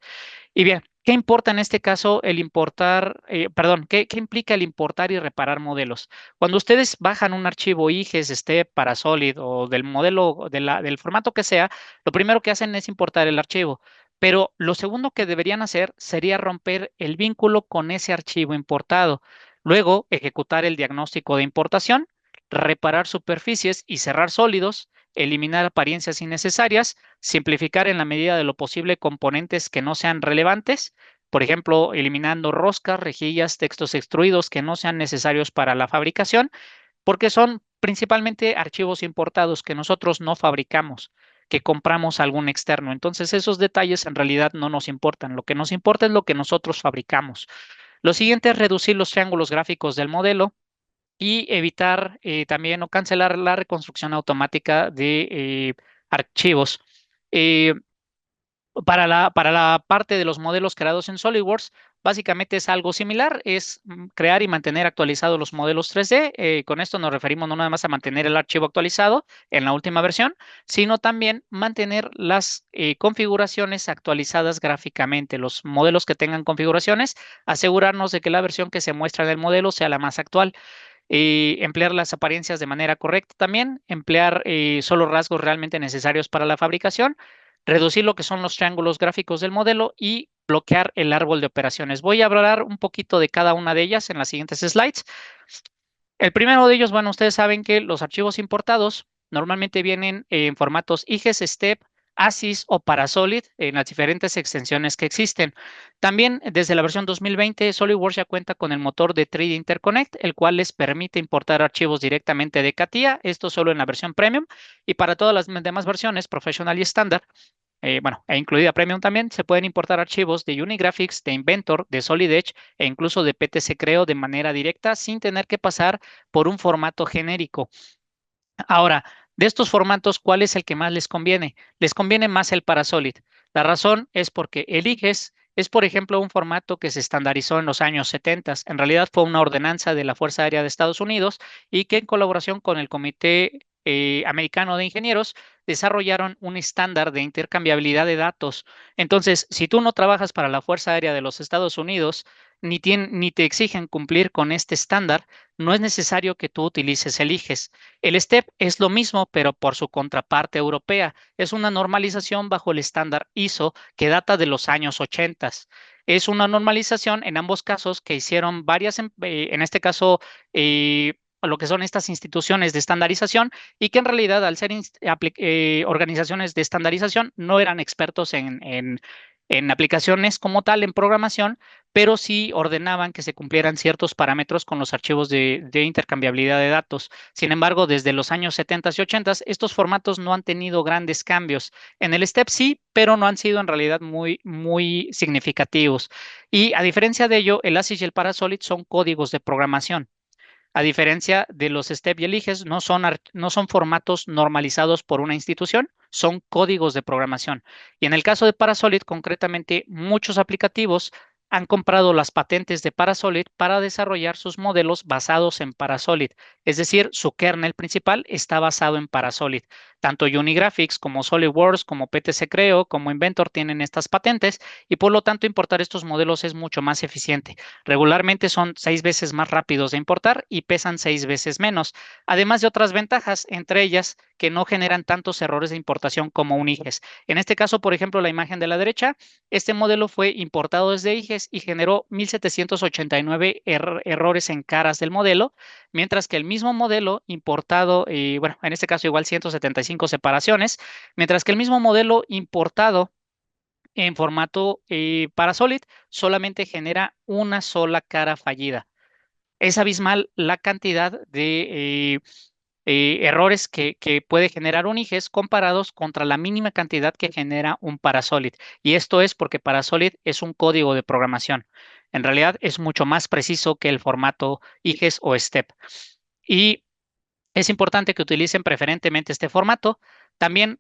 Y bien, ¿qué importa en este caso el importar, perdón, qué implica el importar y reparar modelos? Cuando ustedes bajan un archivo IGES, STEP para Solid o del modelo, del formato que sea, lo primero que hacen es importar el archivo. Pero lo segundo que deberían hacer sería romper el vínculo con ese archivo importado. Luego, ejecutar el diagnóstico de importación, reparar superficies y cerrar sólidos, eliminar apariencias innecesarias, simplificar en la medida de lo posible componentes que no sean relevantes, por ejemplo, eliminando roscas, rejillas, textos extruidos que no sean necesarios para la fabricación, porque son principalmente archivos importados que nosotros no fabricamos, que compramos a algún externo. Entonces, esos detalles en realidad no nos importan. Lo que nos importa es lo que nosotros fabricamos. Lo siguiente es reducir los triángulos gráficos del modelo y evitar también o cancelar la reconstrucción automática de archivos. Eh, para la parte de los modelos creados en SolidWorks, básicamente es algo similar, es crear y mantener actualizados los modelos 3D. Con esto nos referimos no nada más a mantener el archivo actualizado en la última versión, sino también mantener las configuraciones actualizadas gráficamente, los modelos que tengan configuraciones, asegurarnos de que la versión que se muestra en el modelo sea la más actual. Emplear las apariencias de manera correcta también, emplear solo rasgos realmente necesarios para la fabricación, reducir lo que son los triángulos gráficos del modelo y bloquear el árbol de operaciones. Voy a hablar un poquito de cada una de ellas en las siguientes slides. El primero de ellos, bueno, ustedes saben que los archivos importados normalmente vienen en formatos IGES, STEP, ASIS o Parasolid en las diferentes extensiones que existen. También desde la versión 2020, SolidWorks ya cuenta con el motor de 3D Interconnect, el cual les permite importar archivos directamente de CATIA, esto solo en la versión Premium, y para todas las demás versiones, Professional y Standard, bueno, e incluida Premium también, se pueden importar archivos de Unigraphics, de Inventor, de Solid Edge e incluso de PTC Creo de manera directa sin tener que pasar por un formato genérico. Ahora, de estos formatos, ¿cuál es el que más les conviene? Les conviene más el Parasolid. La razón es porque el IGES es, por ejemplo, un formato que se estandarizó en los años 70. En realidad fue una ordenanza de la Fuerza Aérea de Estados Unidos y que en colaboración con el Comité Americano de Ingenieros desarrollaron un estándar de intercambiabilidad de datos. Entonces, si tú no trabajas para la Fuerza Aérea de los Estados Unidos, ni te exigen cumplir con este estándar, no es necesario que tú utilices el IGES. El STEP es lo mismo, pero por su contraparte europea. Es una normalización bajo el estándar ISO que data de los años 80. Es una normalización en ambos casos que hicieron varias, en este caso, lo que son estas instituciones de estandarización y que en realidad al ser organizaciones de estandarización no eran expertos en aplicaciones como tal, en programación, pero sí ordenaban que se cumplieran ciertos parámetros con los archivos de intercambiabilidad de datos. Sin embargo, desde los años 70 y 80, estos formatos no han tenido grandes cambios. En el STEP sí, pero no han sido en realidad muy significativos. Y a diferencia de ello, el ASIC y el Parasolid son códigos de programación. A diferencia de los STEP y el IGES, no son formatos normalizados por una institución, son códigos de programación. Y en el caso de Parasolid, concretamente, muchos aplicativos han comprado las patentes de Parasolid para desarrollar sus modelos basados en Parasolid. Es decir, su kernel principal está basado en Parasolid. Tanto Unigraphics como SolidWorks, como PTC Creo, como Inventor tienen estas patentes y por lo tanto importar estos modelos es mucho más eficiente. Regularmente son 6 veces más rápidos de importar y pesan 6 veces menos, además de otras ventajas, entre ellas que no generan tantos errores de importación como un IGES. En este caso, por ejemplo, la imagen de la derecha, este modelo fue importado desde IGES y generó 1789 errores en caras del modelo, mientras que el mismo modelo importado, bueno, en este caso igual 175 separaciones, mientras que el mismo modelo importado en formato Parasolid solamente genera una sola cara fallida. Es abismal la cantidad de errores que puede generar un IGES comparados contra la mínima cantidad que genera un Parasolid. Y esto es porque Parasolid es un código de programación. En realidad es mucho más preciso que el formato IGES o STEP. Y es importante que utilicen preferentemente este formato. También,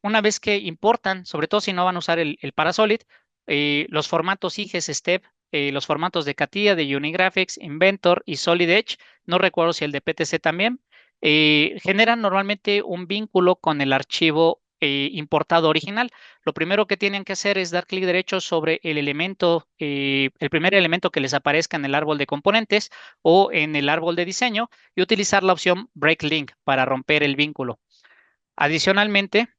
una vez que importan, sobre todo si no van a usar el Parasolid, los formatos IGES Step, los formatos de CATIA, de Unigraphics, Inventor y Solid Edge, no recuerdo si el de PTC también, generan normalmente un vínculo con el archivo importado original. Lo primero que tienen que hacer es dar clic derecho sobre el elemento, el primer elemento que les aparezca en el árbol de componentes o en el árbol de diseño y utilizar la opción Break Link para romper el vínculo. Adicionalmente,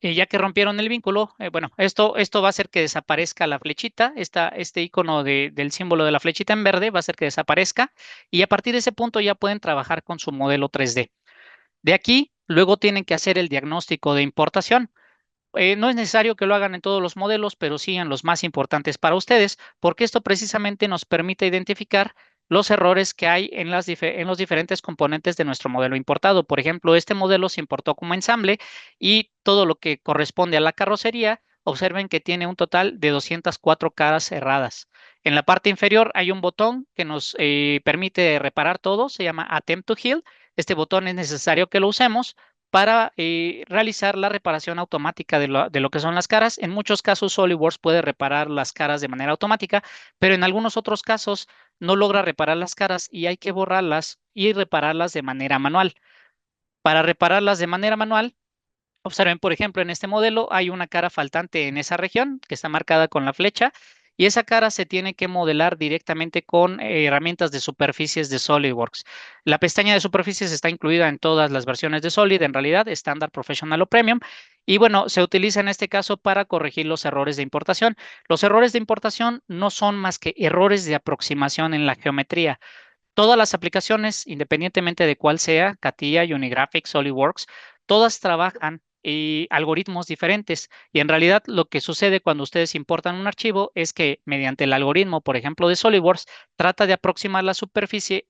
ya que rompieron el vínculo, bueno, esto va a hacer que desaparezca la flechita, este icono del símbolo de la flechita en verde va a hacer que desaparezca y a partir de ese punto ya pueden trabajar con su modelo 3D. De aquí, luego tienen que hacer el diagnóstico de importación. No es necesario que lo hagan en todos los modelos, pero sí en los más importantes para ustedes, porque esto precisamente nos permite identificar los errores que hay en los diferentes componentes de nuestro modelo importado. Por ejemplo, este modelo se importó como ensamble y todo lo que corresponde a la carrocería, observen que tiene un total de 204 caras cerradas. En la parte inferior hay un botón que nos permite reparar todo, se llama Attempt to Heal. Este botón es necesario que lo usemos para realizar la reparación automática de lo que son las caras. En muchos casos, SolidWorks puede reparar las caras de manera automática, pero en algunos otros casos no logra reparar las caras y hay que borrarlas y repararlas de manera manual. Para repararlas de manera manual, observen, por ejemplo, en este modelo hay una cara faltante en esa región que está marcada con la flecha y esa cara se tiene que modelar directamente con herramientas de superficies de SolidWorks. La pestaña de superficies está incluida en todas las versiones de Solid, en realidad, estándar, profesional o premium. Y bueno, se utiliza en este caso para corregir los errores de importación. Los errores de importación no son más que errores de aproximación en la geometría. Todas las aplicaciones, independientemente de cuál sea, CATIA, Unigraphics, SolidWorks, todas trabajan algoritmos diferentes. Y en realidad lo que sucede cuando ustedes importan un archivo es que mediante el algoritmo, por ejemplo, de SolidWorks, trata de aproximar la superficie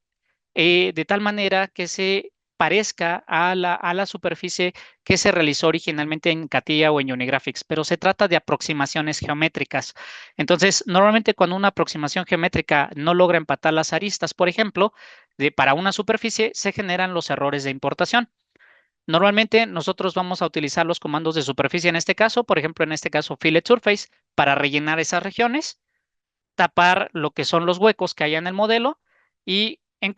de tal manera que se parezca a la superficie que se realizó originalmente en CATIA o en Unigraphics, pero se trata de aproximaciones geométricas. Entonces, normalmente cuando una aproximación geométrica no logra empatar las aristas, por ejemplo, para una superficie, se generan los errores de importación. Normalmente nosotros vamos a utilizar los comandos de superficie en este caso, por ejemplo, en este caso Fillet Surface, para rellenar esas regiones, tapar lo que son los huecos que hay en el modelo y en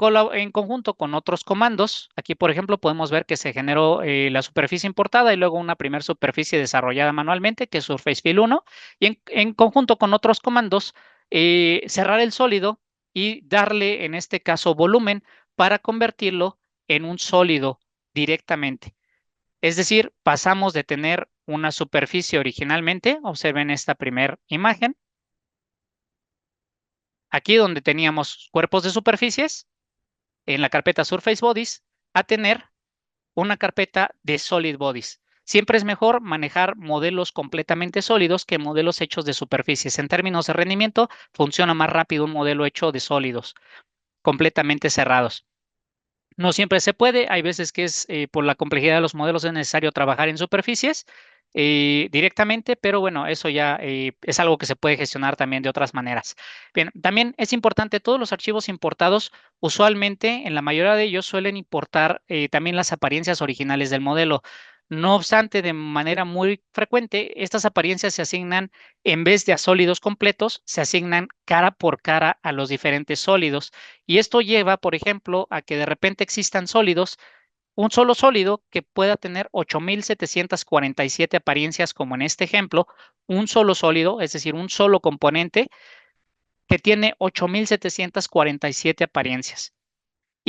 conjunto con otros comandos, aquí por ejemplo podemos ver que se generó la superficie importada y luego una primera superficie desarrollada manualmente, que es Surface Fill 1, y en conjunto con otros comandos cerrar el sólido y darle, en este caso, volumen para convertirlo en un sólido directamente. Es decir, pasamos de tener una superficie originalmente, observen esta primera imagen, aquí donde teníamos cuerpos de superficies, en la carpeta Surface Bodies, a tener una carpeta de Solid Bodies. Siempre es mejor manejar modelos completamente sólidos que modelos hechos de superficies. En términos de rendimiento, funciona más rápido un modelo hecho de sólidos, completamente cerrados. No siempre se puede, hay veces que es por la complejidad de los modelos es necesario trabajar en superficies directamente, pero bueno, eso ya es algo que se puede gestionar también de otras maneras. Bien, también es importante, todos los archivos importados, usualmente en la mayoría de ellos suelen importar también las apariencias originales del modelo. No obstante, de manera muy frecuente, estas apariencias se asignan, en vez de a sólidos completos, se asignan cara por cara a los diferentes sólidos. Y esto lleva, por ejemplo, a que de repente existan sólidos, un solo sólido que pueda tener 8.747 apariencias, como en este ejemplo, un solo sólido, es decir, un solo componente que tiene 8.747 apariencias.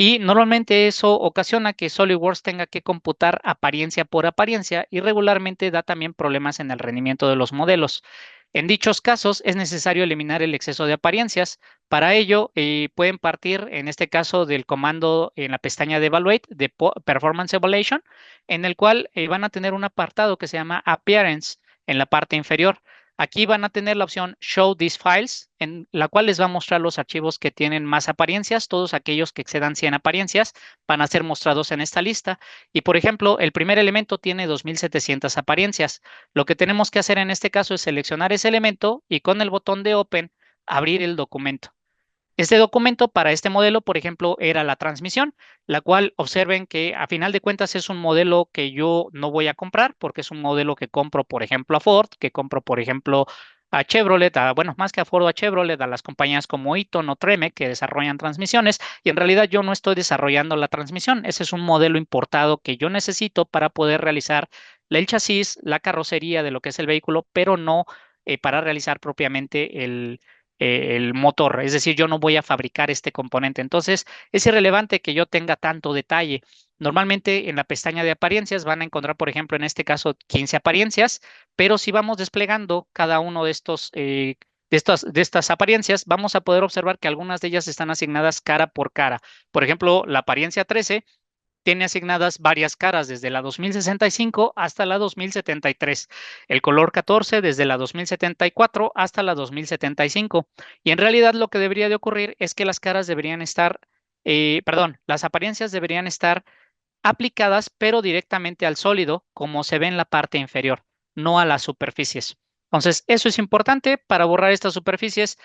Y normalmente eso ocasiona que SolidWorks tenga que computar apariencia por apariencia y regularmente da también problemas en el rendimiento de los modelos. En dichos casos es necesario eliminar el exceso de apariencias. Para ello pueden partir en este caso del comando en la pestaña de Evaluate de Performance Evaluation, en el cual van a tener un apartado que se llama Appearance en la parte inferior. Aquí van a tener la opción Show these files, en la cual les va a mostrar los archivos que tienen más apariencias. Todos aquellos que excedan 100 apariencias van a ser mostrados en esta lista. Y por ejemplo, el primer elemento tiene 2.700 apariencias. Lo que tenemos que hacer en este caso es seleccionar ese elemento y con el botón de Open abrir el documento. Este documento para este modelo, por ejemplo, era la transmisión, la cual observen que a final de cuentas es un modelo que yo no voy a comprar porque es un modelo que compro, por ejemplo, a Ford, que compro, por ejemplo, a Chevrolet, bueno, más que a Ford o a Chevrolet, a las compañías como Eaton o Tremec que desarrollan transmisiones, y en realidad yo no estoy desarrollando la transmisión. Ese es un modelo importado que yo necesito para poder realizar el chasis, la carrocería de lo que es el vehículo, pero no para realizar propiamente el motor. Es decir, yo no voy a fabricar este componente. Entonces, es irrelevante que yo tenga tanto detalle. Normalmente en la pestaña de apariencias van a encontrar, por ejemplo, en este caso 15 apariencias, pero si vamos desplegando cada uno de estos de estas apariencias, vamos a poder observar que algunas de ellas están asignadas cara por cara. Por ejemplo, la apariencia 13 tiene asignadas varias caras desde la 2065 hasta la 2073, el color 14 desde la 2074 hasta la 2075. Y en realidad lo que debería de ocurrir es que las caras deberían estar, perdón, las apariencias deberían estar aplicadas, pero directamente al sólido, como se ve en la parte inferior, no a las superficies. Entonces, eso es importante para borrar estas superficies,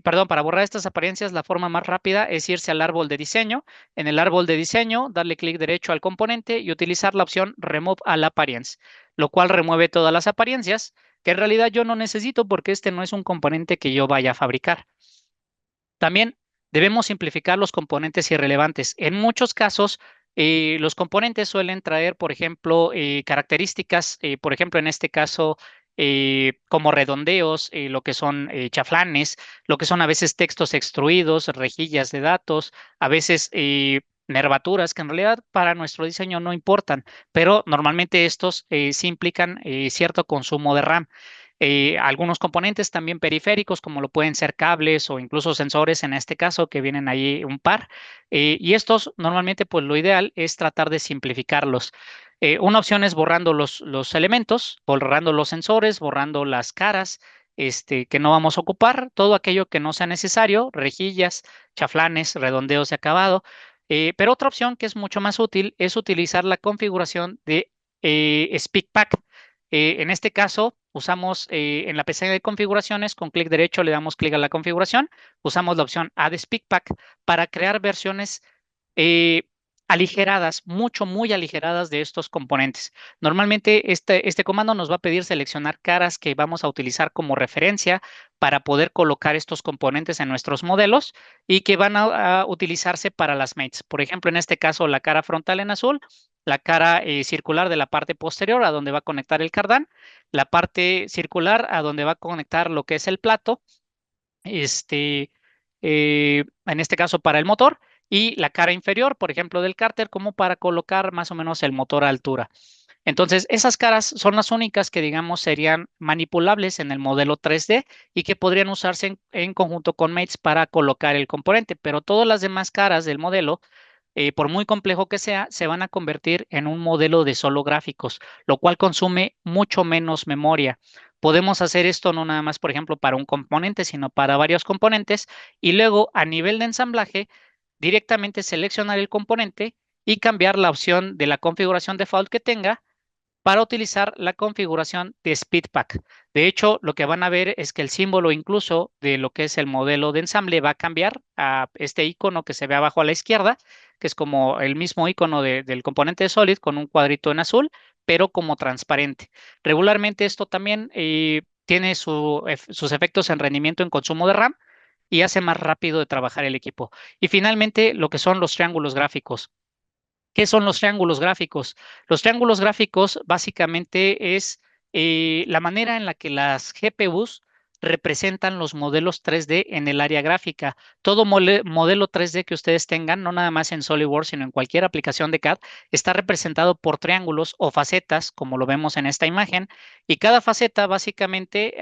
perdón, para borrar estas apariencias, la forma más rápida es irse al árbol de diseño. En el árbol de diseño, darle clic derecho al componente y utilizar la opción Remove All Appearance, lo cual remueve todas las apariencias, que en realidad yo no necesito porque este no es un componente que yo vaya a fabricar. También debemos simplificar los componentes irrelevantes. En muchos casos, los componentes suelen traer, por ejemplo, características, por ejemplo, en este caso, como redondeos, lo que son chaflanes, lo que son a veces textos extruidos, rejillas de datos, a veces nervaturas que en realidad para nuestro diseño no importan, pero normalmente estos sí implican cierto consumo de RAM. Algunos componentes también periféricos, como lo pueden ser cables o incluso sensores, en este caso, que vienen ahí un par. Y estos normalmente, pues lo ideal es tratar de simplificarlos. Una opción es borrando los elementos, borrando los sensores, borrando las caras, que no vamos a ocupar, todo aquello que no sea necesario, rejillas, chaflanes, redondeos de acabado. Pero otra opción que es mucho más útil es utilizar la configuración de Speak Pack. En este caso, usamos en la pestaña de configuraciones, con clic derecho le damos clic a la configuración, usamos la opción Add Speak Pack para crear versiones eh, aligeradas, muy aligeradas de estos componentes. Normalmente este comando nos va a pedir seleccionar caras que vamos a utilizar como referencia para poder colocar estos componentes en nuestros modelos y que van a utilizarse para las mates. Por ejemplo, en este caso, la cara frontal en azul, la cara circular de la parte posterior a donde va a conectar el cardán, la parte circular a donde va a conectar lo que es el plato este, en este caso para el motor, y la cara inferior, por ejemplo, del cárter, como para colocar más o menos el motor a altura. Entonces, esas caras son las únicas que, digamos, serían manipulables en el modelo 3D y que podrían usarse en conjunto con Mates para colocar el componente, pero todas las demás caras del modelo, por muy complejo que sea, se van a convertir en un modelo de solo gráficos, lo cual consume mucho menos memoria. Podemos hacer esto no nada más, por ejemplo, para un componente, sino para varios componentes y luego a nivel de ensamblaje, directamente seleccionar el componente y cambiar la opción de la configuración default que tenga para utilizar la configuración de SpeedPack. De hecho, lo que van a ver es que el símbolo incluso de lo que es el modelo de ensamble va a cambiar a este icono que se ve abajo a la izquierda, que es como el mismo icono del componente de Solid con un cuadrito en azul, pero como transparente. Regularmente esto también tiene sus efectos en rendimiento en consumo de RAM y hace más rápido de trabajar el equipo. Y finalmente, lo que son los triángulos gráficos. ¿Qué son los triángulos gráficos? Los triángulos gráficos básicamente es la manera en la que las GPUs representan los modelos 3D en el área gráfica. Todo modelo 3D que ustedes tengan, no nada más en SolidWorks, sino en cualquier aplicación de CAD, está representado por triángulos o facetas, como lo vemos en esta imagen, y cada faceta básicamente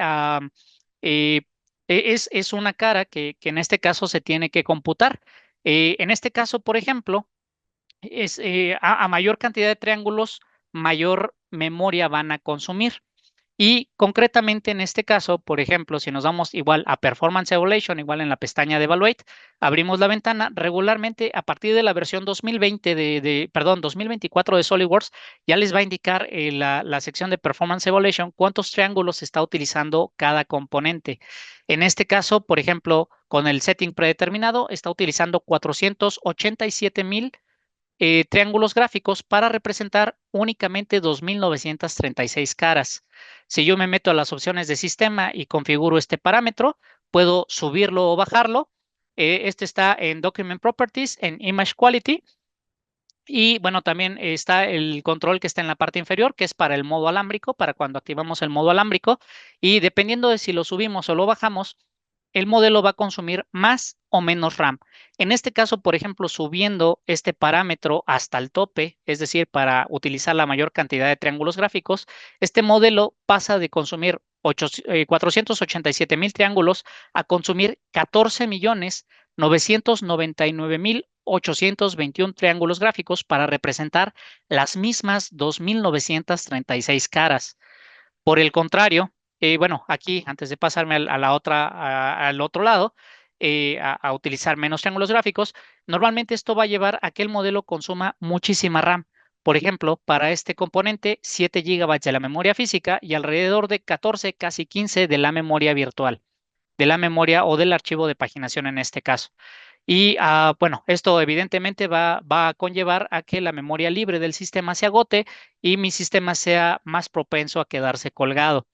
eh, es una cara que en este caso se tiene que computar. En este caso, por ejemplo, a mayor cantidad de triángulos, mayor memoria van a consumir. Y concretamente en este caso, por ejemplo, si nos vamos igual a Performance Evaluation, igual en la pestaña de Evaluate, abrimos la ventana, regularmente a partir de la versión 2020 perdón, 2024 de SolidWorks, ya les va a indicar la sección de Performance Evaluation cuántos triángulos está utilizando cada componente. En este caso, por ejemplo, con el setting predeterminado, está utilizando 487,000 triángulos gráficos para representar únicamente 2,936 caras. Si yo me meto a las opciones de sistema y configuro este parámetro, puedo subirlo o bajarlo. Este está en Document Properties, en Image Quality. Y bueno, también está el control que está en la parte inferior, que es para el modo alámbrico, para cuando activamos el modo alámbrico. Y dependiendo de si lo subimos o lo bajamos, el modelo va a consumir más o menos RAM. En este caso, por ejemplo, subiendo este parámetro hasta el tope, es decir, para utilizar la mayor cantidad de triángulos gráficos, este modelo pasa de consumir 487,000 triángulos a consumir 14,999,821 triángulos gráficos para representar las mismas 2,936 caras. Por el contrario, bueno, aquí antes de pasarme al otro lado, a utilizar menos triángulos gráficos, normalmente esto va a llevar a que el modelo consuma muchísima RAM. Por ejemplo, para este componente, 7 GB de la memoria física y alrededor de 14, casi 15 de la memoria virtual, de la memoria o del archivo de paginación en este caso. Y bueno, esto evidentemente va a conllevar a que la memoria libre del sistema se agote y mi sistema sea más propenso a quedarse colgado.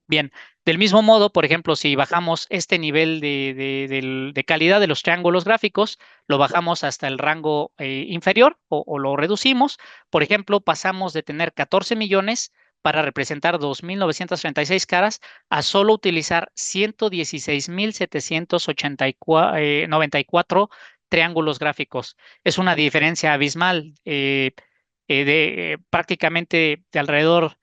Bien, del mismo modo, por ejemplo, si bajamos este nivel de calidad de los triángulos gráficos, lo bajamos hasta el rango inferior o lo reducimos. Por ejemplo, pasamos de tener 14 millones para representar 2,936 caras a solo utilizar 116,794 triángulos gráficos. Es una diferencia abismal de prácticamente de alrededor.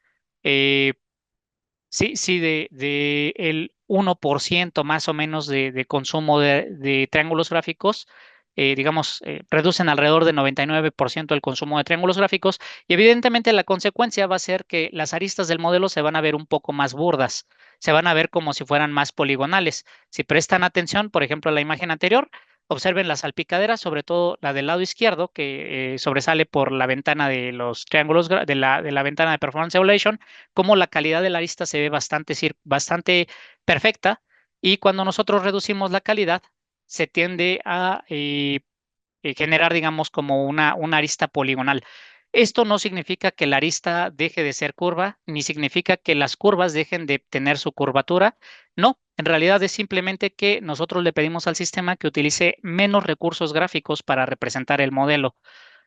Sí, sí, de el 1% más o menos de consumo de triángulos gráficos, digamos, reducen alrededor de 99% el consumo de triángulos gráficos y evidentemente la consecuencia va a ser que las aristas del modelo se van a ver un poco más burdas, se van a ver como si fueran más poligonales. Si prestan atención, por ejemplo, a la imagen anterior, observen las salpicaderas, sobre todo la del lado izquierdo, que sobresale por la ventana de los triángulos, de la ventana de Performance Evaluation, como la calidad de la arista se ve bastante perfecta y cuando nosotros reducimos la calidad se tiende a generar, digamos, como una arista poligonal. Esto no significa que la arista deje de ser curva, ni significa que las curvas dejen de tener su curvatura. No, en realidad es simplemente que nosotros le pedimos al sistema que utilice menos recursos gráficos para representar el modelo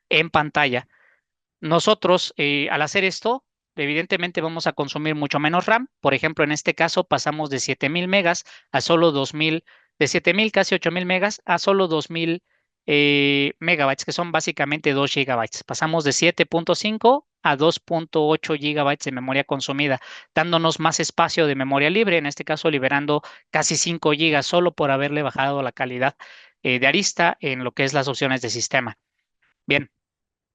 en pantalla. Nosotros, al hacer esto, evidentemente vamos a consumir mucho menos RAM. Por ejemplo, en este caso pasamos de 7000 megas a solo 2000, de 7000 casi 8000 megas a solo 2000 megabytes, que son básicamente 2 gigabytes. Pasamos de 7.5 a 2.8 gigabytes de memoria consumida, dándonos más espacio de memoria libre, en este caso liberando casi 5 gigas solo por haberle bajado la calidad de arista en lo que es las opciones de sistema. Bien,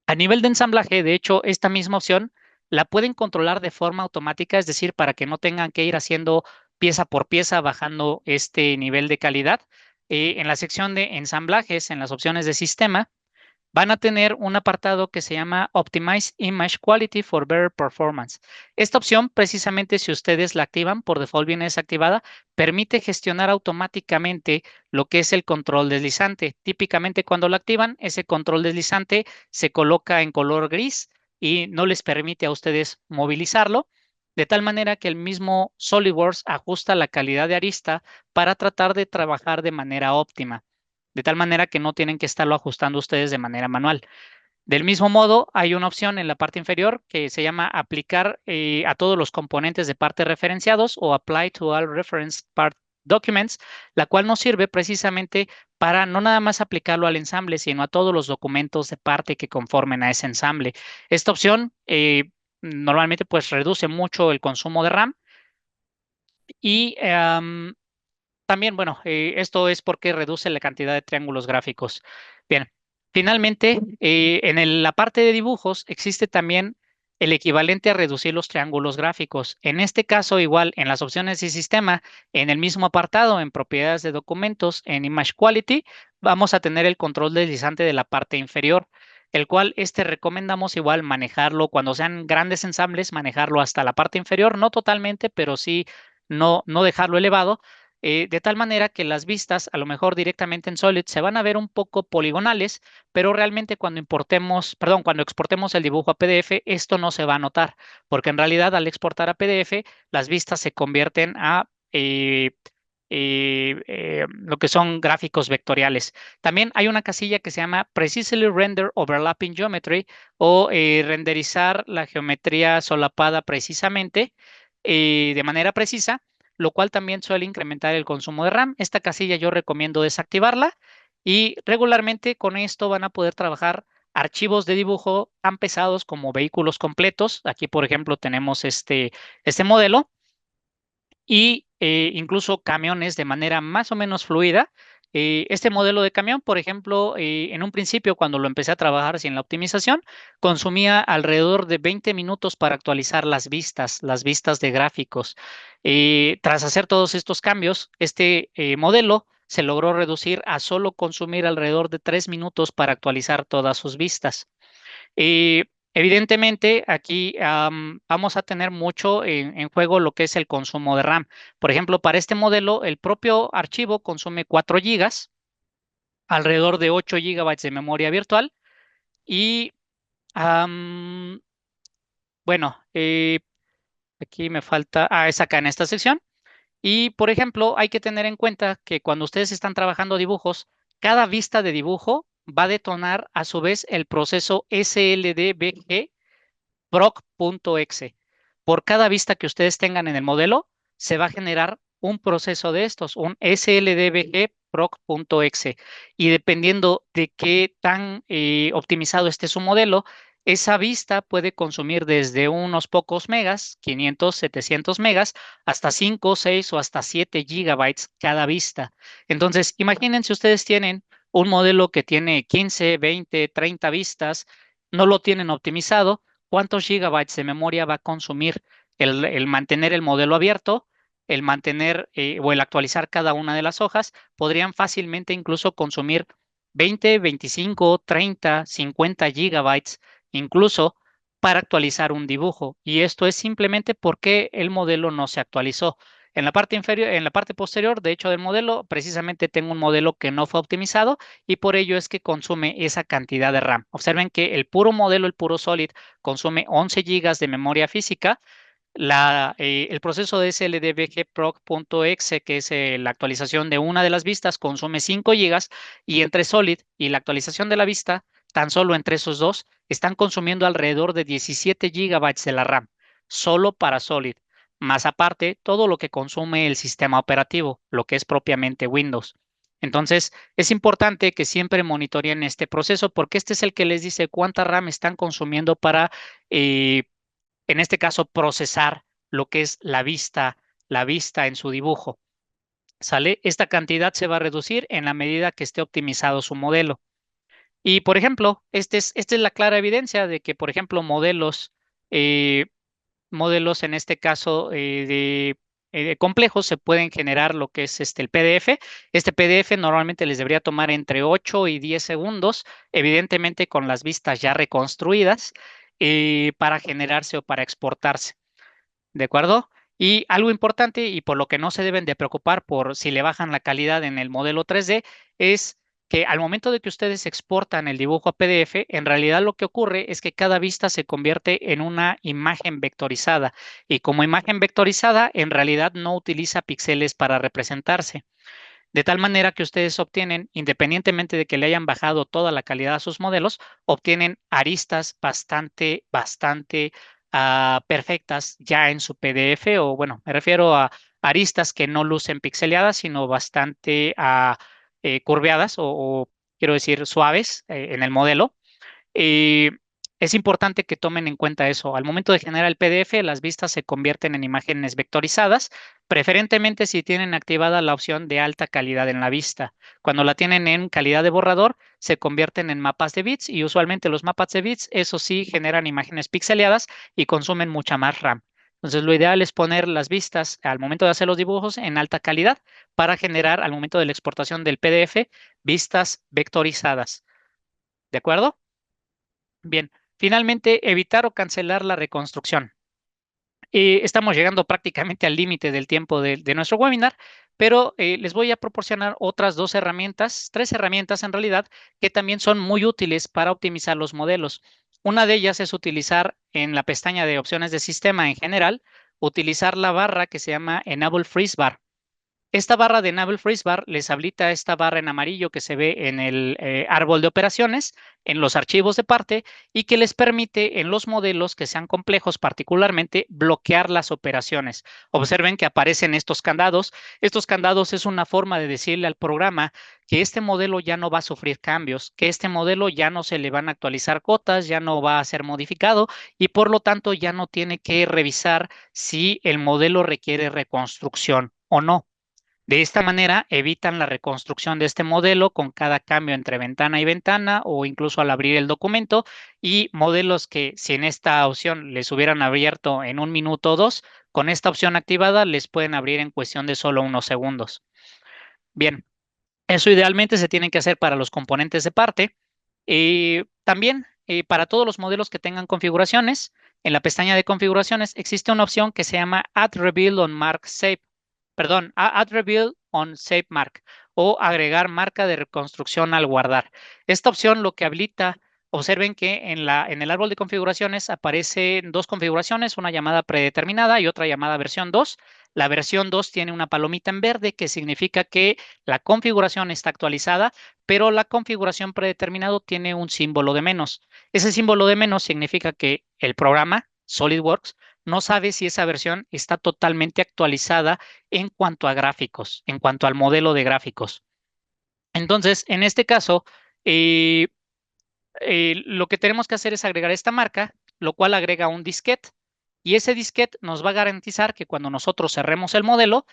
a nivel de ensamblaje, de hecho, esta misma opción la pueden controlar de forma automática, es decir, para que no tengan que ir haciendo pieza por pieza, bajando este nivel de calidad. En la sección de ensamblajes, en las opciones de sistema, van a tener un apartado que se llama Optimize Image Quality for Better Performance. Esta opción, precisamente si ustedes la activan, por default viene desactivada, permite gestionar automáticamente lo que es el control deslizante. Típicamente cuando lo activan, ese control deslizante se coloca en color gris y no les permite a ustedes movilizarlo, de tal manera que el mismo SolidWorks ajusta la calidad de arista para tratar de trabajar de manera óptima, de tal manera que no tienen que estarlo ajustando ustedes de manera manual. Del mismo modo, hay una opción en la parte inferior que se llama aplicar a todos los componentes de parte referenciados o apply to all reference part documents, la cual nos sirve precisamente para no nada más aplicarlo al ensamble, sino a todos los documentos de parte que conformen a ese ensamble. Esta opción normalmente pues reduce mucho el consumo de RAM y también, bueno, esto es porque reduce la cantidad de triángulos gráficos. Bien, finalmente, la parte de dibujos existe también el equivalente a reducir los triángulos gráficos. En este caso, igual en las opciones de sistema, en el mismo apartado, en propiedades de documentos, en Image Quality, vamos a tener el control deslizante de la parte inferior, el cual recomendamos igual manejarlo cuando sean grandes ensambles, manejarlo hasta la parte inferior, no totalmente, pero sí no dejarlo elevado, de tal manera que las vistas, a lo mejor directamente en Solid, se van a ver un poco poligonales, pero realmente cuando cuando exportemos el dibujo a PDF, esto no se va a notar, porque en realidad al exportar a PDF, las vistas se convierten a lo que son gráficos vectoriales. También hay una casilla que se llama Precisely Render Overlapping Geometry o renderizar la geometría solapada precisamente, de manera precisa, lo cual también suele incrementar el consumo de RAM. Esta casilla yo recomiendo desactivarla y regularmente con esto van a poder trabajar archivos de dibujo tan pesados como vehículos completos. Aquí, por ejemplo, tenemos este modelo y incluso camiones de manera más o menos fluida. Este modelo de camión, por ejemplo, en un principio cuando lo empecé a trabajar sin la optimización, consumía alrededor de 20 minutos para actualizar las vistas de gráficos. Tras hacer todos estos cambios, este modelo se logró reducir a solo consumir alrededor de 3 minutos para actualizar todas sus vistas. Y evidentemente aquí vamos a tener mucho en juego lo que es el consumo de RAM. Por ejemplo, para este modelo, el propio archivo consume 4 gigas, alrededor de 8 gigabytes de memoria virtual y am, bueno, aquí me falta, es acá en esta sección. Y, por ejemplo, hay que tener en cuenta que cuando ustedes están trabajando dibujos, cada vista de dibujo va a detonar a su vez el proceso SLDBG proc.exe. Por cada vista que ustedes tengan en el modelo, se va a generar un proceso de estos, un SLDBG proc.exe. Y dependiendo de qué tan optimizado esté su modelo, esa vista puede consumir desde unos pocos megas, 500, 700 megas, hasta 5, 6 o hasta 7 gigabytes cada vista. Entonces, imagínense ustedes tienen un modelo que tiene 15, 20, 30 vistas, no lo tienen optimizado. ¿Cuántos gigabytes de memoria va a consumir el mantener el modelo abierto, el mantener o el actualizar cada una de las hojas? Podrían fácilmente incluso consumir 20, 25, 30, 50 gigabytes incluso para actualizar un dibujo. Y esto es simplemente porque el modelo no se actualizó. En la parte inferior, en la parte posterior, de hecho, del modelo, precisamente tengo un modelo que no fue optimizado y por ello es que consume esa cantidad de RAM. Observen que el puro modelo, el puro Solid, consume 11 gigas de memoria física. El proceso de SLDBGproc.exe, que es la actualización de una de las vistas, consume 5 gigas y entre Solid y la actualización de la vista, tan solo entre esos dos, están consumiendo alrededor de 17 gigabytes de la RAM. solo para Solid, más aparte todo lo que consume el sistema operativo, lo que es propiamente Windows. Entonces, es importante que siempre monitoreen este proceso porque este es el que les dice cuánta RAM están consumiendo para, eh, en este caso, procesar lo que es la vista en su dibujo. ¿Sale? Esta cantidad se va a reducir en la medida que esté optimizado su modelo. Y, por ejemplo, esta es la clara evidencia de que, por ejemplo, eh, modelos en este caso de complejos se pueden generar lo que es el PDF. Este PDF normalmente les debería tomar entre 8 y 10 segundos, evidentemente con las vistas ya reconstruidas, para generarse o para exportarse. ¿De acuerdo? Y algo importante y por lo que no se deben de preocupar por si le bajan la calidad en el modelo 3D es que al momento de que ustedes exportan el dibujo a PDF, en realidad lo que ocurre es que cada vista se convierte en una imagen vectorizada y como imagen vectorizada en realidad no utiliza píxeles para representarse. De tal manera que ustedes obtienen, independientemente de que le hayan bajado toda la calidad a sus modelos, obtienen aristas bastante perfectas ya en su PDF, o bueno, me refiero a aristas que no lucen pixeleadas, sino bastante curveadas o quiero decir suaves en el modelo. Y es importante que tomen en cuenta eso. Al momento de generar el PDF, las vistas se convierten en imágenes vectorizadas, preferentemente si tienen activada la opción de alta calidad en la vista. Cuando la tienen en calidad de borrador, se convierten en mapas de bits y usualmente los mapas de bits, eso sí, generan imágenes pixeleadas y consumen mucha más RAM. Entonces, lo ideal es poner las vistas al momento de hacer los dibujos en alta calidad para generar al momento de la exportación del PDF vistas vectorizadas. ¿De acuerdo? Bien, finalmente, evitar o cancelar la reconstrucción. Estamos llegando prácticamente al límite del tiempo de nuestro webinar, pero les voy a proporcionar otras dos herramientas, tres herramientas en realidad, que también son muy útiles para optimizar los modelos. Una de ellas es utilizar en la pestaña de opciones de sistema en general, utilizar la barra que se llama Enable Freeze Bar. Esta barra de Enable Freeze Bar les habilita esta barra en amarillo que se ve en el árbol de operaciones, en los archivos de parte y que les permite en los modelos que sean complejos particularmente bloquear las operaciones. Observen que aparecen estos candados. Estos candados es una forma de decirle al programa que este modelo ya no va a sufrir cambios, que este modelo ya no se le van a actualizar cotas, ya no va a ser modificado y por lo tanto ya no tiene que revisar si el modelo requiere reconstrucción o no. De esta manera evitan la reconstrucción de este modelo con cada cambio entre ventana y ventana o incluso al abrir el documento y modelos que si en esta opción les hubieran abierto en un minuto o dos, con esta opción activada les pueden abrir en cuestión de solo unos segundos. Bien, eso idealmente se tiene que hacer para los componentes de parte. También para todos los modelos que tengan configuraciones, en la pestaña de configuraciones existe una opción que se llama Add Reveal on Mark Save, perdón, Add Reveal on Save Mark o agregar marca de reconstrucción al guardar. Esta opción lo que habilita, observen que en el árbol de configuraciones aparecen dos configuraciones, una llamada predeterminada y otra llamada versión 2. La versión 2 tiene una palomita en verde que significa que la configuración está actualizada, pero la configuración predeterminado tiene un símbolo de menos. Ese símbolo de menos significa que el programa SolidWorks no sabe si esa versión está totalmente actualizada en cuanto a gráficos, en cuanto al modelo de gráficos. Entonces, en este caso, eh, lo que tenemos que hacer es agregar esta marca, lo cual agrega un disquete. Y ese disquete nos va a garantizar que cuando nosotros cerremos el modelo,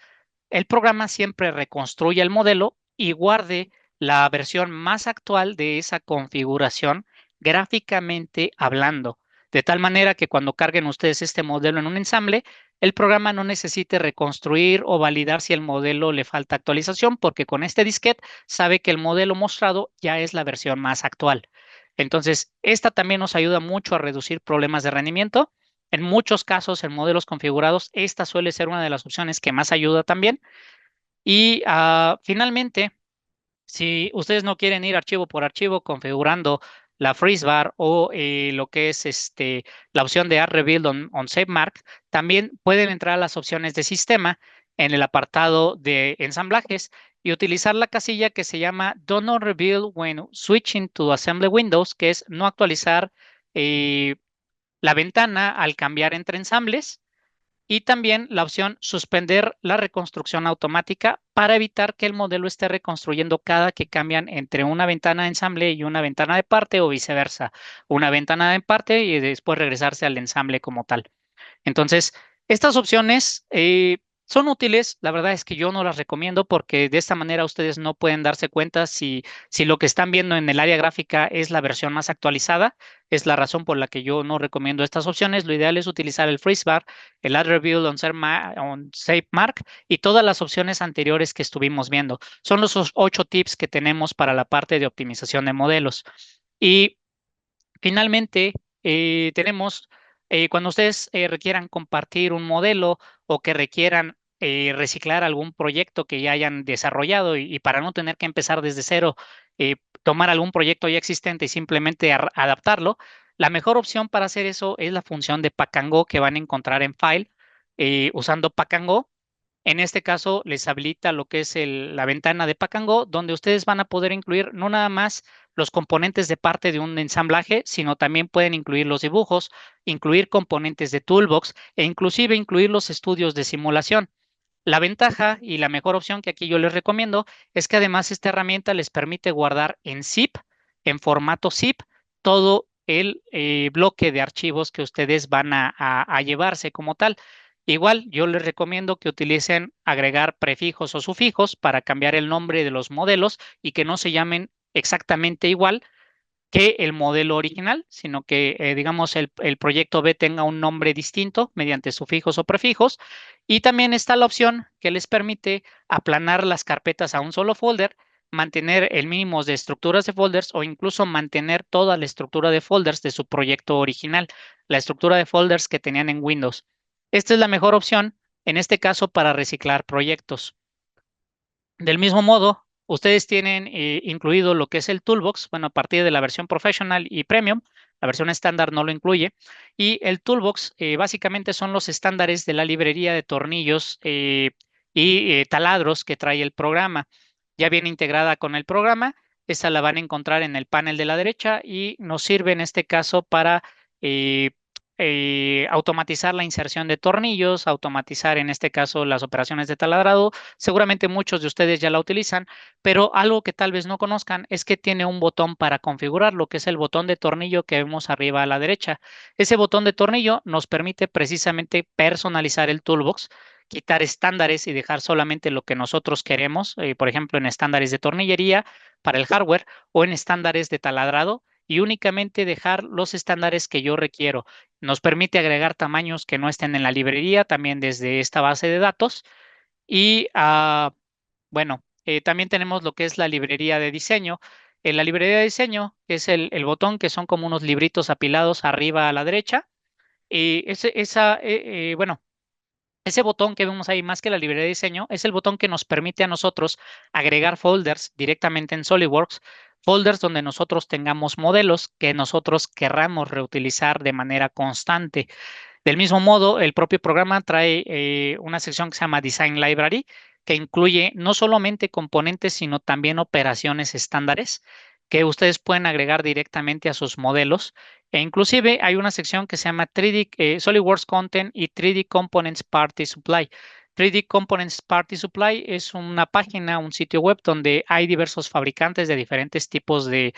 el programa siempre reconstruye el modelo y guarde la versión más actual de esa configuración gráficamente hablando, de tal manera que cuando carguen ustedes este modelo en un ensamble, el programa no necesite reconstruir o validar si el modelo le falta actualización, porque con este disquete sabe que el modelo mostrado ya es la versión más actual. Entonces, esta también nos ayuda mucho a reducir problemas de rendimiento. En muchos casos, en modelos configurados, esta suele ser una de las opciones que más ayuda también. Y finalmente, si ustedes no quieren ir archivo por archivo configurando la freeze bar o lo que es la opción de Add Rebuild on Save Mark, también pueden entrar a las opciones de sistema en el apartado de ensamblajes y utilizar la casilla que se llama Do Not Reveal when switching to Assembly Windows, que es no actualizar la ventana al cambiar entre ensambles y también la opción suspender la reconstrucción automática para evitar que el modelo esté reconstruyendo cada que cambian entre una ventana de ensamble y una ventana de parte o viceversa, una ventana de parte y después regresarse al ensamble como tal. Entonces, estas opciones son útiles. La verdad es que yo no las recomiendo porque de esta manera ustedes no pueden darse cuenta si lo que están viendo en el área gráfica es la versión más actualizada. Es la razón por la que yo no recomiendo estas opciones. Lo ideal es utilizar el freeze bar, el add reveal on save mark y todas las opciones anteriores que estuvimos viendo. Son los 8 tips que tenemos para la parte de optimización de modelos. Y finalmente, tenemos, cuando ustedes requieran compartir un modelo o que requieran reciclar algún proyecto que ya hayan desarrollado y para no tener que empezar desde cero, tomar algún proyecto ya existente y simplemente adaptarlo, la mejor opción para hacer eso es la función de Pack and Go que van a encontrar en File usando Pack and Go. En este caso, les habilita lo que es la ventana de Pack and Go, donde ustedes van a poder incluir no nada más los componentes de parte de un ensamblaje, sino también pueden incluir los dibujos, incluir componentes de Toolbox e inclusive incluir los estudios de simulación. La ventaja y la mejor opción que aquí yo les recomiendo es que además esta herramienta les permite guardar en zip, en formato zip, todo el bloque de archivos que ustedes van a llevarse como tal. Igual, yo les recomiendo que utilicen agregar prefijos o sufijos para cambiar el nombre de los modelos y que no se llamen exactamente igual que el modelo original, sino que, digamos, el proyecto B tenga un nombre distinto mediante sufijos o prefijos. Y también está la opción que les permite aplanar las carpetas a un solo folder, mantener el mínimo de estructuras de folders o incluso mantener toda la estructura de folders de su proyecto original, la estructura de folders que tenían en Windows. Esta es la mejor opción, en este caso, para reciclar proyectos. Del mismo modo, ustedes tienen incluido lo que es el Toolbox, bueno, a partir de la versión Professional y Premium, la versión estándar no lo incluye, y el Toolbox básicamente son los estándares de la librería de tornillos y taladros que trae el programa. Ya viene integrada con el programa, esta la van a encontrar en el panel de la derecha y nos sirve en este caso para eh, automatizar la inserción de tornillos, automatizar en este caso las operaciones de taladrado. Seguramente muchos de ustedes ya la utilizan, pero algo que tal vez no conozcan es que tiene un botón para configurar, lo que es el botón de tornillo que vemos arriba a la derecha. Ese botón de tornillo nos permite precisamente personalizar el toolbox, quitar estándares y dejar solamente lo que nosotros queremos, por ejemplo, en estándares de tornillería para el hardware o en estándares de taladrado y únicamente dejar los estándares que yo requiero. Nos permite agregar tamaños que no estén en la librería también desde esta base de datos y bueno, también tenemos lo que es la librería de diseño. En la librería de diseño es el botón que son como unos libritos apilados arriba a la derecha. Y bueno, ese botón que vemos ahí, más que la librería de diseño, es el botón que nos permite a nosotros agregar folders directamente en SolidWorks, folders donde nosotros tengamos modelos que nosotros querramos reutilizar de manera constante. Del mismo modo, el propio programa trae una sección que se llama Design Library, que incluye no solamente componentes, sino también operaciones estándares que ustedes pueden agregar directamente a sus modelos. E inclusive hay una sección que se llama 3D, SolidWorks Content y 3D Components Party Supply. 3D Components Party Supply es una página, un sitio web donde hay diversos fabricantes de diferentes tipos de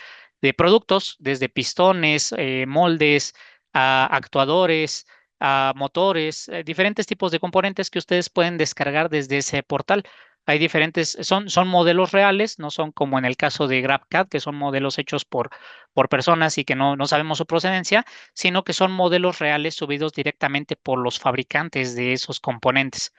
productos, desde pistones, moldes, actuadores, motores, diferentes tipos de componentes que ustedes pueden descargar desde ese portal. Hay diferentes, son modelos reales, no son como en el caso de GrabCAD, que son modelos hechos por personas y que no sabemos su procedencia, sino que son modelos reales subidos directamente por los fabricantes de esos componentes.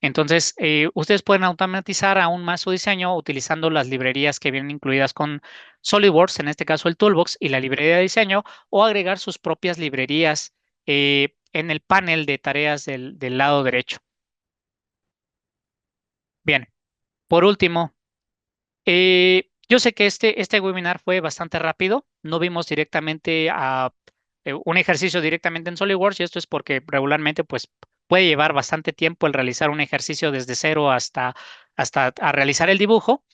Entonces, ustedes pueden automatizar aún más su diseño utilizando las librerías que vienen incluidas con SolidWorks, en este caso el Toolbox y la librería de diseño, o agregar sus propias librerías en el panel de tareas del lado derecho. Bien, por último, yo sé que este webinar fue bastante rápido, no vimos directamente un ejercicio directamente en SolidWorks y esto es porque regularmente pues puede llevar bastante tiempo el realizar un ejercicio desde cero hasta a realizar el dibujo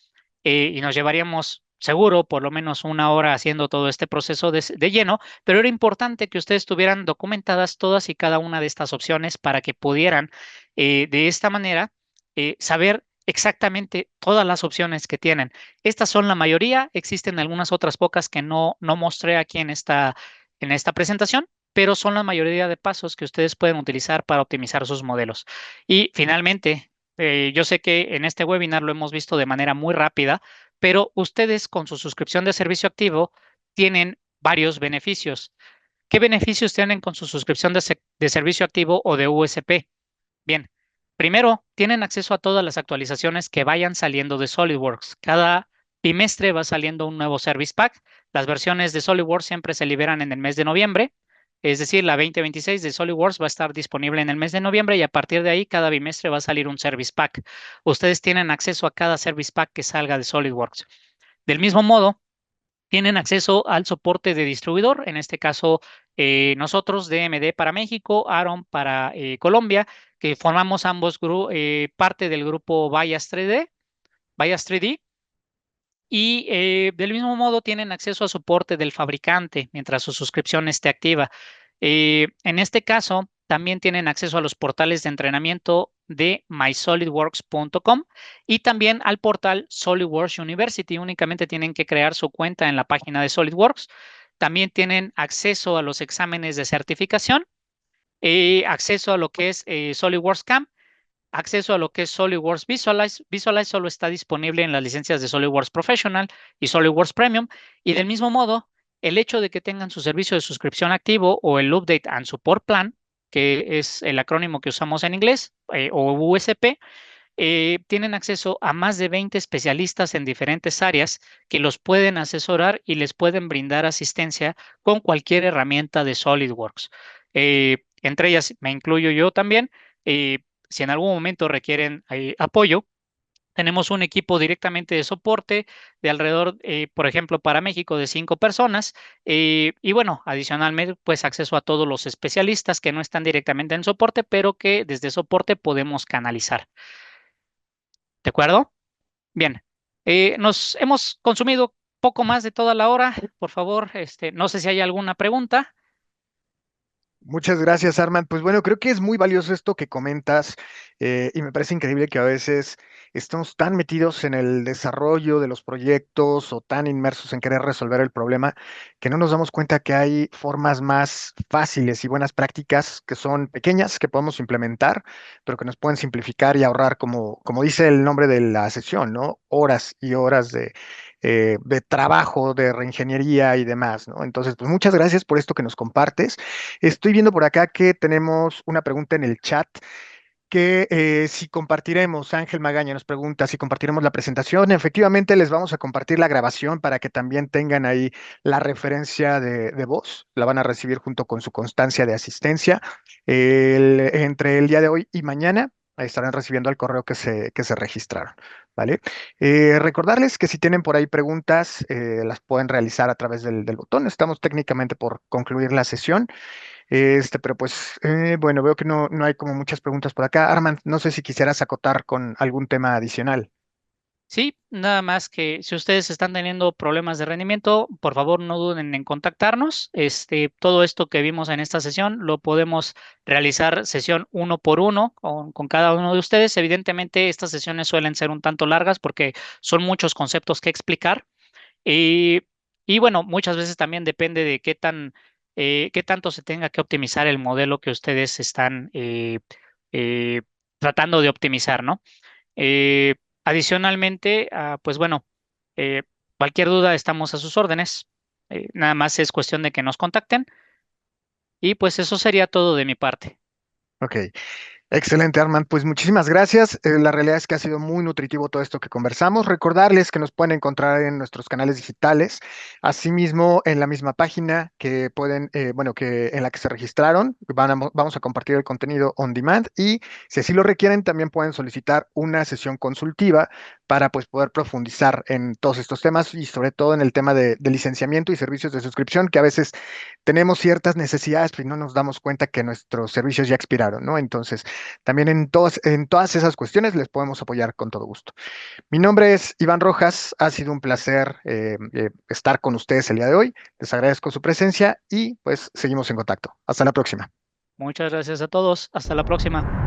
y nos llevaríamos seguro por lo menos una hora haciendo todo este proceso de lleno, pero era importante que ustedes tuvieran documentadas todas y cada una de estas opciones para que pudieran de esta manera saber exactamente todas las opciones que tienen. Estas son la mayoría, existen algunas otras pocas que no mostré aquí en esta presentación, pero son la mayoría de pasos que ustedes pueden utilizar para optimizar sus modelos. Y finalmente, yo sé que en este webinar lo hemos visto de manera muy rápida, pero ustedes con su suscripción de servicio activo tienen varios beneficios. ¿Qué beneficios tienen con su suscripción de servicio activo o de USP? Bien, primero, tienen acceso a todas las actualizaciones que vayan saliendo de SolidWorks. Cada bimestre va saliendo un nuevo Service Pack. Las versiones de SolidWorks siempre se liberan en el mes de noviembre. Es decir, la 2026 de SolidWorks va a estar disponible en el mes de noviembre y a partir de ahí cada bimestre va a salir un Service Pack. Ustedes tienen acceso a cada Service Pack que salga de SolidWorks. Del mismo modo, tienen acceso al soporte de distribuidor, en este caso nosotros, DMD para México, Aaron para Colombia, que formamos ambos parte del grupo Bias 3D, y del mismo modo tienen acceso a soporte del fabricante mientras su suscripción esté activa. En este caso, también tienen acceso a los portales de entrenamiento de mysolidworks.com y también al portal SolidWorks University. Únicamente tienen que crear su cuenta en la página de SolidWorks. También tienen acceso a los exámenes de certificación, acceso a lo que es SolidWorks Camp, acceso a lo que es SolidWorks Visualize. Visualize solo está disponible en las licencias de SolidWorks Professional y SolidWorks Premium. Y del mismo modo, el hecho de que tengan su servicio de suscripción activo o el Update and Support Plan, que es el acrónimo que usamos en inglés, o USP, tienen acceso a más de 20 especialistas en diferentes áreas que los pueden asesorar y les pueden brindar asistencia con cualquier herramienta de SolidWorks. Entre ellas me incluyo yo también. Si en algún momento requieren apoyo, tenemos un equipo directamente de soporte de alrededor, por ejemplo, para México de 5 personas. Y bueno, adicionalmente, pues acceso a todos los especialistas que no están directamente en soporte, pero que desde soporte podemos canalizar. ¿De acuerdo? Bien, nos hemos consumido poco más de toda la hora. Por favor, no sé si hay alguna pregunta. Muchas gracias, Armand. Pues bueno, creo que es muy valioso esto que comentas y me parece increíble que a veces estamos tan metidos en el desarrollo de los proyectos o tan inmersos en querer resolver el problema que no nos damos cuenta que hay formas más fáciles y buenas prácticas que son pequeñas, que podemos implementar, pero que nos pueden simplificar y ahorrar, como dice el nombre de la sesión, ¿no? Horas y horas de trabajo, de reingeniería y demás, ¿no? Entonces, pues muchas gracias por esto que nos compartes. Estoy viendo por acá que tenemos una pregunta en el chat que si compartiremos, Ángel Magaña nos pregunta si compartiremos la presentación. Efectivamente, les vamos a compartir la grabación para que también tengan ahí la referencia de voz. La van a recibir junto con su constancia de asistencia. Entre el día de hoy y mañana estarán recibiendo el correo que se registraron. ¿Vale? Recordarles que si tienen por ahí preguntas, las pueden realizar a través del botón. Estamos técnicamente por concluir la sesión. Pero pues, bueno, veo que no hay como muchas preguntas por acá. Armand, no sé si quisieras acotar con algún tema adicional. Sí, nada más que si ustedes están teniendo problemas de rendimiento, por favor no duden en contactarnos. Todo esto que vimos en esta sesión lo podemos realizar sesión uno por uno con cada uno de ustedes. Evidentemente, estas sesiones suelen ser un tanto largas porque son muchos conceptos que explicar. Y, y bueno, muchas veces también depende de qué tanto se tenga que optimizar el modelo que ustedes están eh, tratando de optimizar, ¿no? Adicionalmente, pues bueno, eh, cualquier duda estamos a sus órdenes. Nada más es cuestión de que nos contacten y pues eso sería todo de mi parte. Ok. Excelente, Armand. Pues muchísimas gracias. La realidad es que ha sido muy nutritivo todo esto que conversamos. Recordarles que nos pueden encontrar en nuestros canales digitales, asimismo en la misma página que pueden, bueno, que en la que se registraron. Vamos a compartir el contenido on demand y si así lo requieren, también pueden solicitar una sesión consultiva para pues poder profundizar en todos estos temas y sobre todo en el tema de licenciamiento y servicios de suscripción, que a veces tenemos ciertas necesidades, pero no nos damos cuenta que nuestros servicios ya expiraron, ¿no? Entonces, también en todas esas cuestiones les podemos apoyar con todo gusto. Mi nombre es Iván Rojas, ha sido un placer estar con ustedes el día de hoy. Les agradezco su presencia y pues seguimos en contacto. Hasta la próxima. Muchas gracias a todos. Hasta la próxima.